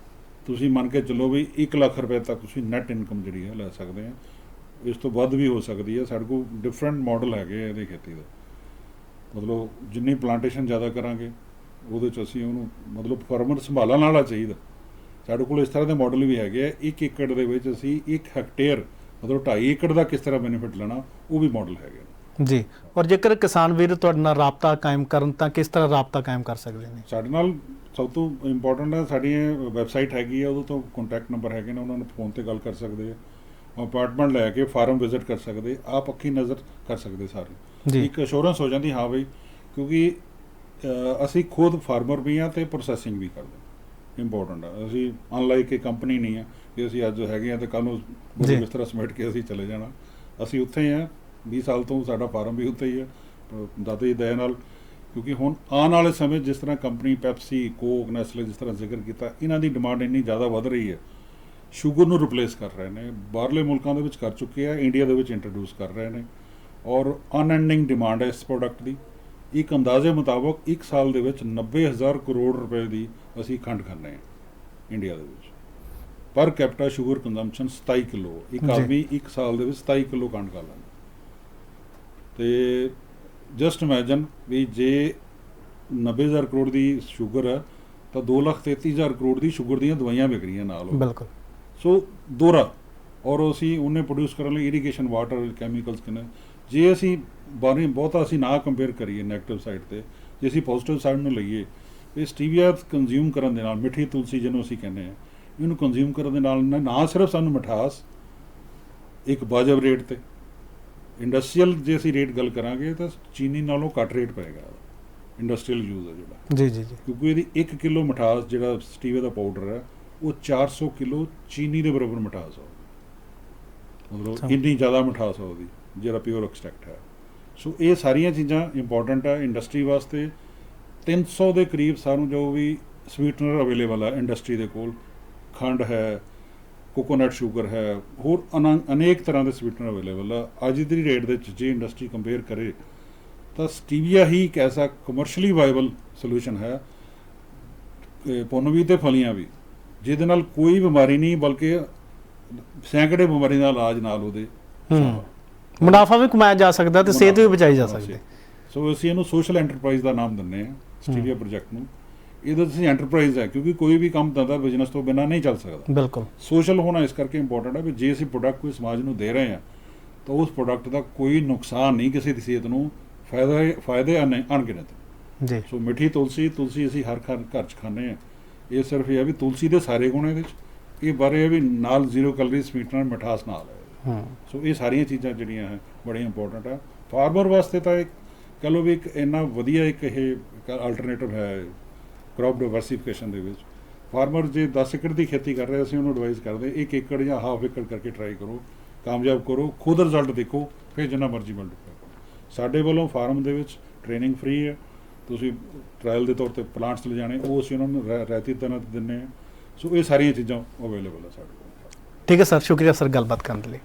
ਤੁਸੀਂ ਮੰਨ ਕੇ ਚੱਲੋ ਵੀ 1 ਲੱਖ ਰੁਪਏ ਤੱਕ ਤੁਸੀਂ ਨੈਟ ਇਨਕਮ ਜਿਹੜੀ ਹੈ ਲੈ ਸਕਦੇ ਆ। ਇਸ ਤੋਂ ਵੱਧ ਵੀ ਹੋ ਸਕਦੀ ਹੈ। ਸਾਡੇ ਕੋਲ ਡਿਫਰੈਂਟ ਮਾਡਲ ਹੈਗੇ ਆ ਇਹਦੇ ਖੇਤੀ ਦਾ, ਮਤਲਬ ਜਿੰਨੀ ਪਲਾਂਟੇਸ਼ਨ ਜ਼ਿਆਦਾ ਕਰਾਂਗੇ ਉਹਦੇ 'ਚ ਅਸੀਂ ਉਹਨੂੰ ਮਤਲਬ ਫਾਰਮਰ ਸੰਭਾਲਣ ਵਾਲਾ ਚਾਹੀਦਾ। ਸਾਡੇ ਕੋਲ ਇਸ ਤਰ੍ਹਾਂ ਦੇ ਮਾਡਲ ਵੀ ਹੈਗੇ ਆ। 1 ਏਕੜ ਦੇ ਵਿੱਚ ਅਸੀਂ 1 ਹੈਕਟੇਅਰ ਮਤਲਬ 2.5 ਏਕੜ ਦਾ ਕਿਸ ਤਰ੍ਹਾਂ ਬੈਨੀਫਿਟ ਲੈਣਾ, ਉਹ ਵੀ ਮਾਡਲ ਹੈਗੇ ਜੀ। ਔਰ ਜੇਕਰ ਕਿਸਾਨ ਵੀਰ ਤੁਹਾਡੇ ਨਾਲ ਰਾਬਤਾ ਕਾਇਮ ਕਰਨ ਤਾਂ ਕਿਸ ਤਰ੍ਹਾਂ ਰਾਬਤਾ ਕਾਇਮ ਕਰ ਸਕਦੇ ਨੇ? ਸਾਡੇ ਨਾਲ ਸਭ ਤੋਂ ਇੰਪੋਰਟੈਂਟ ਹੈ ਸਾਡੀ ਵੈਬਸਾਈਟ ਹੈਗੀ ਆ, ਉਹਦੇ ਤੋਂ ਕੰਟੈਕਟ ਨੰਬਰ ਹੈਗੇ ਨੇ, ਉਹਨਾਂ ਨੂੰ ਫੋਨ ਤੇ ਗੱਲ ਕਰ ਸਕਦੇ ਆ। ਅਪਾਰਟਮੈਂਟ ਲੈ ਕੇ ਫਾਰਮ ਵਿਜ਼ਿਟ ਕਰ ਸਕਦੇ, ਆਪ ਅੱਖੀ ਨਜ਼ਰ ਕਰ ਸਕਦੇ ਜੀ। ਸਾਰੇ। ਇੱਕ ਅਸ਼ੋਰੈਂਸ ਹੋ ਜਾਂਦੀ ਹਾਂ ਬਈ, ਕਿਉਂਕਿ ਅਸੀਂ ਖੁਦ ਫਾਰਮਰ ਵੀ ਹਾਂ ਤੇ ਪ੍ਰੋਸੈਸਿੰਗ ਵੀ ਕਰਦੇ। ਇੰਪੋਰਟੈਂਟ ਆ, ਅਸੀਂ ਅਨਲਾਈਕ ਇਹ ਕੰਪਨੀ ਨਹੀਂ ਆ ਕਿ ਅਸੀਂ ਅੱਜ ਹੈਗੇ ਆ ਤੇ ਕੱਲ੍ਹ ਨੂੰ ਜੀ। ਇਸ ਤਰ੍ਹਾਂ ਸਮੇਟ ਕੇ ਅਸੀਂ ਚਲੇ ਜਾਣਾ। ਅਸੀਂ ਉੱਥੇ ਹੀ ਆ, 20 ਸਾਲ ਤੋਂ ਸਾਡਾ ਫਾਰਮ ਵੀ ਉੱਥੇ ਹੀ ਆ ਦਾਤੇ ਦੀ ਦਇਆ ਨਾਲ। ਕਿਉਂਕਿ ਹੁਣ ਆਉਣ ਵਾਲੇ ਸਮੇਂ ਜਿਸ ਤਰ੍ਹਾਂ ਕੰਪਨੀ ਪੈਪਸੀ, ਕੋਕ, ਨੈਸਲੇ ਜਿਸ ਤਰ੍ਹਾਂ ਜ਼ਿਕਰ ਕੀਤਾ, ਇਹਨਾਂ ਦੀ ਡਿਮਾਂਡ ਇੰਨੀ ਜ਼ਿਆਦਾ ਵੱਧ ਰਹੀ ਹੈ, ਸ਼ੂਗਰ ਨੂੰ ਰਿਪਲੇਸ ਕਰ ਰਹੇ ਨੇ, ਬਾਹਰਲੇ ਮੁਲਕਾਂ ਦੇ ਵਿੱਚ ਕਰ ਚੁੱਕੇ ਆ, ਇੰਡੀਆ ਦੇ ਵਿੱਚ ਇੰਟਰੋਡਿਊਸ ਕਰ ਰਹੇ ਨੇ, ਔਰ ਅਨਐਂਡਿੰਗ ਡਿਮਾਂਡ ਹੈ ਇਸ ਪ੍ਰੋਡਕਟ ਦੀ। ਇੱਕ ਅੰਦਾਜ਼ੇ ਮੁਤਾਬਕ 1 ਸਾਲ ਦੇ ਵਿੱਚ 90,000 ਕਰੋੜ ਰੁਪਏ ਦੀ ਅਸੀਂ ਖੰਡ ਖਾਂਦੇ ਹਾਂ ਇੰਡੀਆ ਦੇ ਵਿੱਚ। ਪਰ ਕੈਪੀਟਾ ਸ਼ੂਗਰ ਕੰਜ਼ੰਪਸ਼ਨ 27 ਕਿਲੋ, ਇੱਕ ਜੀ। ਆਦਮੀ 1 ਸਾਲ ਦੇ ਵਿੱਚ 27 ਕਿਲੋ ਖੰਡ ਖਾ ਲੈਂਦਾ। ਤੇ ਜਸਟ ਇਮੈਜਨ ਵੀ ਜੇ 90,000 ਕਰੋੜ ਦੀ ਸ਼ੂਗਰ ਹੈ ਤਾਂ 2,33,000 ਕਰੋੜ ਦੀ ਸ਼ੂਗਰ ਦੀਆਂ ਦਵਾਈਆਂ ਵਿਕ ਰਹੀਆਂ ਨਾਲ। ਬਿਲਕੁਲ। ਸੋ ਦੋਹਰਾ, ਔਰ ਅਸੀਂ ਉਹਨੇ ਪ੍ਰੋਡਿਊਸ ਕਰਨ ਲਈ ਇਰੀਗੇਸ਼ਨ ਵਾਟਰ, ਕੈਮੀਕਲਸ ਕਿੰਨੇ। ਜੇ ਅਸੀਂ ਬਾਰੇ ਬਹੁਤਾ ਅਸੀਂ ਨਾ ਕੰਪੇਅਰ ਕਰੀਏ ਨੈਗੇਟਿਵ ਸਾਈਡ ਤੇ, ਜੇ ਅਸੀਂ ਪੋਜ਼ਿਟਿਵ ਸਾਈਡ ਨੂੰ ਲਈਏ, ਇਹ ਸਟੀਵੀਆ ਕੰਜ਼ਿਊਮ ਕਰਨ ਦੇ ਨਾਲ, ਮਿੱਠੀ ਤੁਲਸੀ ਜਿਹਨੂੰ ਅਸੀਂ ਕਹਿੰਦੇ ਹਾਂ, ਇਹਨੂੰ ਕੰਜ਼ਿਊਮ ਕਰਨ ਦੇ ਨਾਲ ਨਾ ਸਿਰਫ ਸਾਨੂੰ ਮਿਠਾਸ ਇੱਕ ਵਾਜਬ ਰੇਟ ਤੇ, ਇੰਡਸਟਰੀਅਲ ਜੇ ਅਸੀਂ ਰੇਟ ਗੱਲ ਕਰਾਂਗੇ ਤਾਂ ਚੀਨੀ ਨਾਲੋਂ ਘੱਟ ਰੇਟ ਪਏਗਾ ਇੰਡਸਟਰੀਅਲ ਯੂਜ਼ ਹੈ ਜਿਹੜਾ। ਜੀ ਜੀ ਜੀ। ਕਿਉਂਕਿ ਇਹਦੀ 1 ਕਿਲੋ ਮਿਠਾਸ ਜਿਹੜਾ ਸਟੀਵੀਆ ਦਾ ਪਾਊਡਰ ਹੈ, ਉਹ 400 ਕਿਲੋ ਚੀਨੀ ਦੇ ਬਰਾਬਰ ਮਿਠਾਸ ਹੈ, ਮਤਲਬ ਇੰਨੀ ਜ਼ਿਆਦਾ ਮਿਠਾਸ ਹੈ ਉਹਦੀ, ਜਿਹੜਾ ਪਿਓਰ ਐਕਸਟ੍ਰੈਕਟ ਹੈ। ਸੋ ਇਹ ਸਾਰੀਆਂ ਚੀਜ਼ਾਂ ਇੰਪੋਰਟੈਂਟ ਹੈ ਇੰਡਸਟਰੀ ਵਾਸਤੇ। 300 ਦੇ ਕਰੀਬ ਸਾਨੂੰ ਜੋ ਵੀ ਸਵੀਟਨਰ ਅਵੇਲੇਬਲ ਹੈ ਇੰਡਸਟਰੀ ਦੇ ਕੋਲ, ਖੰਡ ਹੈ, ਕੋਕੋਨਟ ਸ਼ੂਗਰ ਹੈ, ਹੋਰ ਅਨੇਕ ਤਰ੍ਹਾਂ ਦੇ ਸਵੀਟਨਰ ਅਵੇਲੇਬਲ ਆ। ਅੱਜ ਦੀ ਰੇਟ ਦੇ ਵਿੱਚ ਜੇ ਇੰਡਸਟਰੀ ਕੰਪੇਅਰ ਕਰੇ ਤਾਂ ਸਟੀਵੀਆ ਹੀ ਇੱਕ ਐਸਾ ਕਮਰਸ਼ਲੀ ਵਾਇਬਲ ਸੋਲੂਸ਼ਨ ਹੈ, ਪੁੰਨਵੀ ਤੇ ਫਲੀਆਂ ਵੀ, ਜਿਹਦੇ ਨਾਲ ਕੋਈ ਬਿਮਾਰੀ ਨਹੀਂ ਬਲਕਿ ਸੈਂਕੜੇ ਬਿਮਾਰੀ ਦਾ ਇਲਾਜ ਨਾਲ ਉਹਦੇ ਮੁਨਾਫਾ ਵੀ ਕਮਾਇਆ ਜਾ ਸਕਦਾ ਤੇ ਸਿਹਤ ਵੀ ਬਚਾਈ ਜਾ ਸਕਦੀ। ਸੋ ਅਸੀਂ ਇਹਨੂੰ ਸੋਸ਼ਲ ਐਂਟਰਪ੍ਰਾਈਜ਼ ਦਾ ਨਾਮ ਦਿੰਦੇ ਹਾਂ ਸਟੀਵੀਆ ਪ੍ਰੋਜੈਕਟ ਨੂੰ। ਇਹਦਾ ਤੁਸੀਂ ਐਂਟਰਪ੍ਰਾਈਜ਼ ਹੈ ਕਿਉਂਕਿ ਕੋਈ ਵੀ ਕੰਮ ਧੰਦਾ ਬਿਜ਼ਨਸ ਤੋਂ ਬਿਨਾਂ ਨਹੀਂ ਚੱਲ ਸਕਦਾ। ਬਿਲਕੁਲ। ਸੋਸ਼ਲ ਹੋਣਾ ਇਸ ਕਰਕੇ ਇੰਪੋਰਟੈਂਟ ਹੈ ਵੀ ਜੇ ਅਸੀਂ ਪ੍ਰੋਡਕਟ ਕੋਈ ਸਮਾਜ ਨੂੰ ਦੇ ਰਹੇ ਹਾਂ ਤਾਂ ਉਸ ਪ੍ਰੋਡਕਟ ਦਾ ਕੋਈ ਨੁਕਸਾਨ ਨਹੀਂ, ਕਿਸੇ ਦੀ ਸਿਹਤ ਨੂੰ ਫਾਇਦੇ ਅਣਗਿਣਤ। ਜੀ। ਸੋ ਮਿੱਠੀ ਤੁਲਸੀ ਅਸੀਂ ਹਰ ਘਰ 'ਚ ਖਾਂਦੇ ਹਾਂ। ਇਹ ਸਿਰਫ ਇਹ ਹੈ ਵੀ ਤੁਲਸੀ ਦੇ ਸਾਰੇ ਗੁਣ ਇਹਦੇ 'ਚ, ਇਹ ਬਾਰੇ ਹੈ ਵੀ ਨਾਲ 0 ਕੈਲੋਰੀ ਸਵੀਟਨਰ ਮਿਠਾਸ ਨਾਲ ਹੈ। ਸੋ ਇਹ ਸਾਰੀਆਂ ਚੀਜ਼ਾਂ ਜਿਹੜੀਆਂ ਹੈ ਬੜੀਆਂ ਇੰਪੋਰਟੈਂਟ ਆ ਫਾਰਮਰ ਵਾਸਤੇ। ਤਾਂ ਇੱਕ ਕਹਿ ਲਓ ਵੀ ਇੱਕ ਇੰਨਾ ਵਧੀਆ ਇੱਕ ਇਹ ਅਲਟਰਨੇਟਿਵ ਹੈ ਕ੍ਰੌਪ ਡਾਇਵਰਸੀਫਿਕੇਸ਼ਨ ਦੇ ਵਿੱਚ। ਫਾਰਮਰ ਜੇ 10 ਏਕੜ ਦੀ ਖੇਤੀ ਕਰ ਰਿਹਾ, ਅਸੀਂ ਉਹਨੂੰ ਐਡਵਾਈਜ਼ ਕਰਦੇ 1 ਏਕੜ ਜਾਂ ਹਾਫ ਏਕੜ ਕਰਕੇ ਟਰਾਈ ਕਰੋ, ਕਾਮਯਾਬ ਕਰੋ, ਖੁਦ ਰਿਜ਼ਲਟ ਦੇਖੋ, ਫਿਰ ਜਿੰਨਾ ਮਰਜ਼ੀ ਮਲਟੀਪਲਾਈ ਕਰੋ। ਸਾਡੇ ਵੱਲੋਂ ਫਾਰਮ ਦੇ ਵਿੱਚ ਟ੍ਰੇਨਿੰਗ ਫ੍ਰੀ ਹੈ, ਤੁਸੀਂ ਟਰਾਇਲ ਦੇ ਤੌਰ ਤੇ ਪਲਾਂਟਸ ਲਿਜਾਣੇ ਉਹ ਅਸੀਂ ਉਹਨਾਂ ਨੂੰ ਰਹਿਤੀ ਤਨਤ ਦਿੰਦੇ ਹਾਂ। ਸੋ ਇਹ ਸਾਰੀਆਂ ਚੀਜ਼ਾਂ ਅਵੇਲੇਬਲ ਹੈ ਸਾਡੇ ਕੋਲ। ਠੀਕ ਹੈ ਸਰ, ਸ਼ੁਕਰੀਆ ਸਰ ਗੱਲਬਾਤ ਕਰਨ ਦੇ ਲਈ।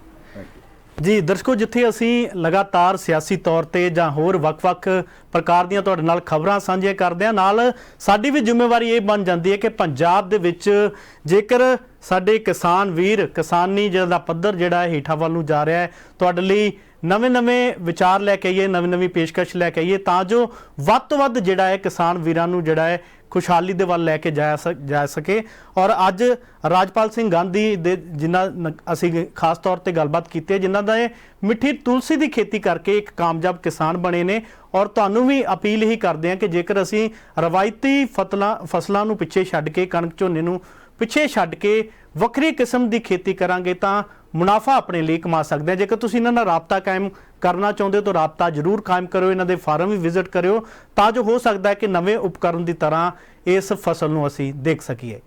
ਜੀ ਦਰਸ਼ਕੋ, ਜਿੱਥੇ ਅਸੀਂ ਲਗਾਤਾਰ ਸਿਆਸੀ ਤੌਰ ਤੇ ਜਾਂ ਹੋਰ ਵੱਖ-ਵੱਖ ਪ੍ਰਕਾਰ ਦੀਆਂ ਤੁਹਾਡੇ ਨਾਲ ਖਬਰਾਂ ਸਾਂਝੀਆਂ ਕਰਦੇ ਹਾਂ, ਨਾਲ ਸਾਡੀ ਵੀ ਜ਼ਿੰਮੇਵਾਰੀ ਇਹ ਬਣ ਜਾਂਦੀ ਹੈ ਕਿ ਪੰਜਾਬ ਦੇ ਵਿੱਚ ਜੇਕਰ ਸਾਡੇ ਕਿਸਾਨ ਵੀਰ, ਕਿਸਾਨੀ ਦਾ ਪੱਧਰ ਜਿਹੜਾ ਹੇਠਾਂ ਵੱਲ ਨੂੰ ਜਾ ਰਿਹਾ ਹੈ, ਤੁਹਾਡੇ ਲਈ ਨਵੇਂ-ਨਵੇਂ ਵਿਚਾਰ ਲੈ ਕੇ ਆਈਏ, ਨਵੀਂ-ਨਵੀਂ ਪੇਸ਼ਕਸ਼ ਲੈ ਕੇ ਆਈਏ, ਤਾਂ ਜੋ ਵੱਧ ਤੋਂ ਵੱਧ ਜਿਹੜਾ ਹੈ ਕਿਸਾਨ ਵੀਰਾਂ ਨੂੰ ਜਿਹੜਾ ਹੈ ਖੁਸ਼ਹਾਲੀ ਦੇ ਵੱਲ ਲੈ ਕੇ ਜਾ ਸਕੇ। ਔਰ ਅੱਜ ਰਾਜਪਾਲ ਸਿੰਘ ਗਾਂਧੀ ਦੇ ਜਿਨ੍ਹਾਂ ਅਸੀਂ ਖਾਸ ਤੌਰ ਤੇ ਗੱਲਬਾਤ ਕੀਤੀ ਹੈ, ਜਿਨ੍ਹਾਂ ਦਾ ਇਹ ਮਿੱਠੀ ਤੁਲਸੀ ਦੀ ਖੇਤੀ ਕਰਕੇ ਇੱਕ ਕਾਮਯਾਬ ਕਿਸਾਨ ਬਣੇ ਨੇ। ਔਰ ਤੁਹਾਨੂੰ ਵੀ ਅਪੀਲ ਹੀ ਕਰਦੇ ਹਾਂ ਕਿ ਜੇਕਰ ਅਸੀਂ ਰਵਾਇਤੀ ਫਸਲਾਂ ਨੂੰ ਪਿੱਛੇ ਛੱਡ ਕੇ, ਕਣਕ ਝੋਨੇ ਨੂੰ ਪਿੱਛੇ ਛੱਡ ਕੇ ਵੱਖਰੀ ਕਿਸਮ ਦੀ ਖੇਤੀ ਕਰਾਂਗੇ ਤਾਂ ਮੁਨਾਫਾ ਆਪਣੇ ਲਈ ਕਮਾ ਸਕਦੇ ਹਾਂ। ਜੇਕਰ ਤੁਸੀਂ ਇਹਨਾਂ ਨਾਲ ਰਾਬਤਾ ਕਾਇਮ ਕਰਨਾ ਚਾਹੁੰਦੇ ਹੋ ਤਾਂ ਰਾਬਤਾ ਜ਼ਰੂਰ ਕਾਇਮ ਕਰੋ, ਇਹਨਾਂ ਦੇ ਫਾਰਮ ਵੀ ਵਿਜ਼ਿਟ ਕਰਿਓ, ਤਾਂ ਜੋ ਹੋ ਸਕਦਾ ਹੈ ਕਿ ਨਵੇਂ ਉਪਕਰਨ ਦੀ ਤਰ੍ਹਾਂ ਇਸ ਫਸਲ ਨੂੰ ਅਸੀਂ ਦੇਖ ਸਕੀਏ।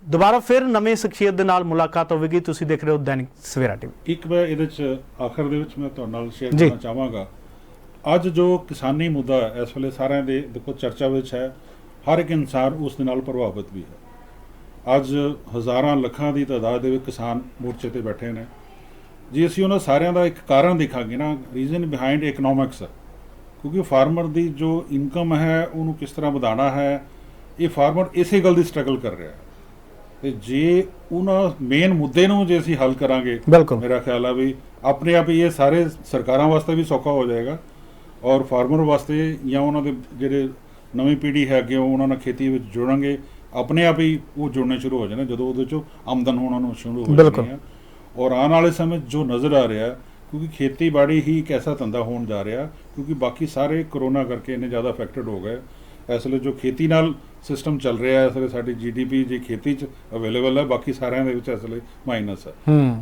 ਦੁਬਾਰਾ ਫਿਰ ਨਵੇਂ ਸ਼ਖਸੀਅਤ ਦੇ ਨਾਲ ਮੁਲਾਕਾਤ ਹੋਵੇਗੀ। ਤੁਸੀਂ ਦੇਖ ਰਹੇ ਹੋ ਦੈਨਿਕ ਸਵੇਰਾ ਟੀਵੀ। ਇੱਕ ਮੈਂ ਇਹਦੇ 'ਚ ਆਖਰ ਦੇ ਵਿੱਚ ਮੈਂ ਤੁਹਾਡੇ ਨਾਲ ਸ਼ੇਅਰ ਕਰਨਾ ਚਾਹਾਂਗਾ, ਅੱਜ ਜੋ ਕਿਸਾਨੀ ਮੁੱਦਾ ਇਸ ਵੇਲੇ ਸਾਰਿਆਂ ਦੇ ਦੇਖੋ ਚਰਚਾ ਵਿੱਚ ਹੈ, ਹਰ ਇੱਕ ਇਨਸਾਨ ਉਸ ਦੇ ਨਾਲ ਪ੍ਰਭਾਵਿਤ ਵੀ ਹੈ। ਅੱਜ ਹਜ਼ਾਰਾਂ ਲੱਖਾਂ ਦੀ ਤਾਦਾਦ ਦੇ ਵਿੱਚ ਕਿਸਾਨ ਮੋਰਚੇ ਤੇ ਬੈਠੇ ਨੇ। ਜੇ ਅਸੀਂ ਉਹਨਾਂ ਸਾਰਿਆਂ ਦਾ ਇੱਕ ਕਾਰਨ ਦੇਖਾਂਗੇ ਨਾ, ਰੀਜ਼ਨ ਬਿਹਾਈਂਡ ਇਕਨੋਮਿਕਸ, ਕਿਉਂਕਿ ਫਾਰਮਰ ਦੀ ਜੋ ਇਨਕਮ ਹੈ ਉਹਨੂੰ ਕਿਸ ਤਰ੍ਹਾਂ ਵਧਾਉਣਾ ਹੈ, ਇਹ ਫਾਰਮਰ ਇਸੇ ਗੱਲ ਦੀ ਸਟਰਗਲ ਕਰ ਰਿਹਾ ਹੈ। ਤੇ ਜੇ ਉਹਨਾਂ ਮੇਨ ਮੁੱਦੇ ਨੂੰ ਜੇ ਅਸੀਂ ਹੱਲ ਕਰਾਂਗੇ, ਮੇਰਾ ਖਿਆਲ ਆ ਵੀ ਆਪਣੇ ਆਪ ਹੀ ਇਹ ਸਾਰੇ ਸਰਕਾਰਾਂ ਵਾਸਤੇ ਵੀ ਸੌਖਾ ਹੋ ਜਾਏਗਾ ਔਰ ਫਾਰਮਰ ਵਾਸਤੇ ਜਾਂ ਉਹਨਾਂ ਦੇ ਜਿਹੜੇ ਨਵੀਂ ਪੀੜ੍ਹੀ ਹੈ ਅੱਗੇ ਉਹਨਾਂ ਨਾਲ ਖੇਤੀ ਵਿੱਚ ਜੁੜਾਂਗੇ, ਆਪਣੇ ਆਪ ਹੀ ਉਹ ਜੁੜਨੇ ਸ਼ੁਰੂ ਹੋ ਜਾਣੇ ਜਦੋਂ ਉਹਦੇ 'ਚੋਂ ਆਮਦਨ ਹੋਣਾ ਨੂੰ ਸ਼ੁਰੂ ਹੋ ਜਾਣੀ ਹੈ। ਔਰ ਆਉਣ ਵਾਲੇ ਸਮੇਂ ਜੋ ਨਜ਼ਰ ਆ ਰਿਹਾ, ਕਿਉਂਕਿ ਖੇਤੀਬਾੜੀ ਹੀ ਇੱਕ ਐਸਾ ਧੰਦਾ ਹੋਣ ਜਾ ਰਿਹਾ, ਕਿਉਂਕਿ ਬਾਕੀ ਸਾਰੇ ਕਰੋਨਾ ਕਰਕੇ ਇੰਨੇ ਜ਼ਿਆਦਾ ਅਫੈਕਟਡ ਹੋ ਗਏ। ਇਸ ਲਈ ਜੋ ਖੇਤੀ ਨਾਲ ਸਿਸਟਮ ਚੱਲ ਰਿਹਾ ਹੈ ਇਸ ਵੇਲੇ ਸਾਡੀ ਜੀਡੀਪੀ ਜੀ ਖੇਤੀ 'ਚ ਅਵੇਲੇਬਲ ਹੈ, ਬਾਕੀ ਸਾਰਿਆਂ ਦੇ ਵਿੱਚ ਇਸ ਵੇਲੇ ਮਾਈਨਸ ਹੈ।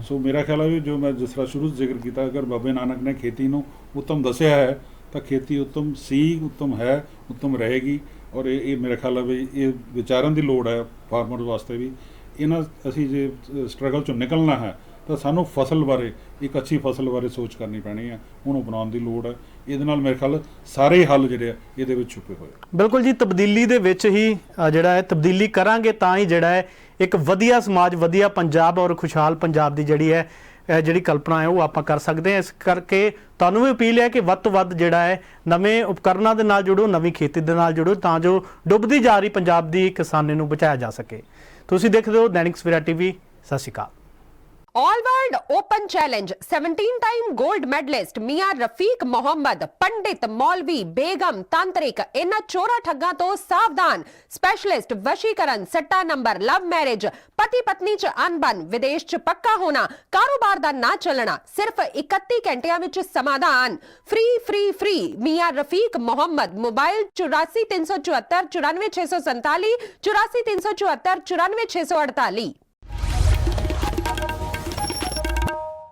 ਸੋ ਮੇਰਾ ਖਿਆਲ ਹੈ ਵੀ ਜੋ ਮੈਂ ਜਿਸ ਤਰ੍ਹਾਂ ਸ਼ੁਰੂ 'ਚ ਜ਼ਿਕਰ ਕੀਤਾ, ਅਗਰ ਬਾਬੇ ਨਾਨਕ ਨੇ ਖੇਤੀ ਨੂੰ ਉੱਤਮ ਦੱਸਿਆ ਹੈ ਤਾਂ ਖੇਤੀ ਉੱਤਮ ਸੀ, ਉੱਤਮ ਹੈ, ਉੱਤਮ ਰਹੇਗੀ। ਔਰ ਇਹ ਮੇਰਾ ਖਿਆਲ ਹੈ ਵੀ ਇਹ ਵਿਚਾਰਨ ਦੀ ਲੋੜ ਹੈ ਫਾਰਮਰ ਵਾਸਤੇ ਵੀ। ਇਹਨਾਂ ਅਸੀਂ ਜੇ ਸਟਰਗਲ 'ਚੋਂ ਨਿਕਲਣਾ ਹੈ ਤਾਂ ਸਾਨੂੰ ਫਸਲ ਬਾਰੇ, ਇੱਕ ਅੱਛੀ ਫਸਲ ਬਾਰੇ ਸੋਚ ਕਰਨੀ ਪੈਣੀ ਹੈ, ਉਹਨੂੰ ਅਪਣਾਉਣ ਦੀ ਲੋੜ ਹੈ। ਇਹਦੇ ਨਾਲ ਮੇਰੇ ਖਿਆਲ ਸਾਰੇ ਹੱਲ ਜਿਹੜੇ ਆ ਇਹਦੇ ਵਿੱਚ ਛੁਪੇ ਹੋਏ। ਬਿਲਕੁਲ ਜੀ, ਤਬਦੀਲੀ ਦੇ ਵਿੱਚ ਹੀ ਜਿਹੜਾ ਹੈ ਤਬਦੀਲੀ ਕਰਾਂਗੇ ਤਾਂ ਹੀ ਜਿਹੜਾ ਹੈ ਇੱਕ ਵਧੀਆ ਸਮਾਜ, ਵਧੀਆ ਪੰਜਾਬ ਔਰ ਖੁਸ਼ਹਾਲ ਪੰਜਾਬ ਦੀ ਜਿਹੜੀ ਹੈ ਜਿਹੜੀ ਕਲਪਨਾ ਹੈ ਉਹ ਆਪਾਂ ਕਰ ਸਕਦੇ ਹਾਂ। ਇਸ ਕਰਕੇ ਤੁਹਾਨੂੰ ਵੀ ਅਪੀਲ ਹੈ ਕਿ ਵੱਧ ਤੋਂ ਵੱਧ ਜਿਹੜਾ ਹੈ ਨਵੇਂ ਉਪਕਰਨਾਂ ਦੇ ਨਾਲ ਜੁੜੋ, ਨਵੀਂ ਖੇਤੀ ਦੇ ਨਾਲ ਜੁੜੋ, ਤਾਂ ਜੋ ਡੁੱਬਦੀ ਜਾ ਰਹੀ ਪੰਜਾਬ ਦੀ ਕਿਸਾਨੀ ਨੂੰ ਬਚਾਇਆ ਜਾ ਸਕੇ। ਤੁਸੀਂ ਦੇਖਦੇ ਹੋ ਦੈਨਿਕ ਸਵੇਰਾ ਟੀਵੀ। ਸਤਿ ਸ਼੍ਰੀ ਅਕਾਲ। All world open challenge 17 time gold medalist मियां रफीक मोहम्मद, पंडित, मौलवी, बेगम, तांत्रिक, इन्हां चोरा ठग्गां तो सावधान। स्पेशलिस्ट वशीकरण, सट्टा नंबर, लव मैरिज, पति पत्नी च अनबन, विदेश च पक्का होना, कारोबार दा ना चलना, सिर्फ 31 घंटियां विच समाधान। फ्री फ्री फ्री मियां रफीक मोहम्मद। मोबाइल 84 374 94 647, 84 374 94 648।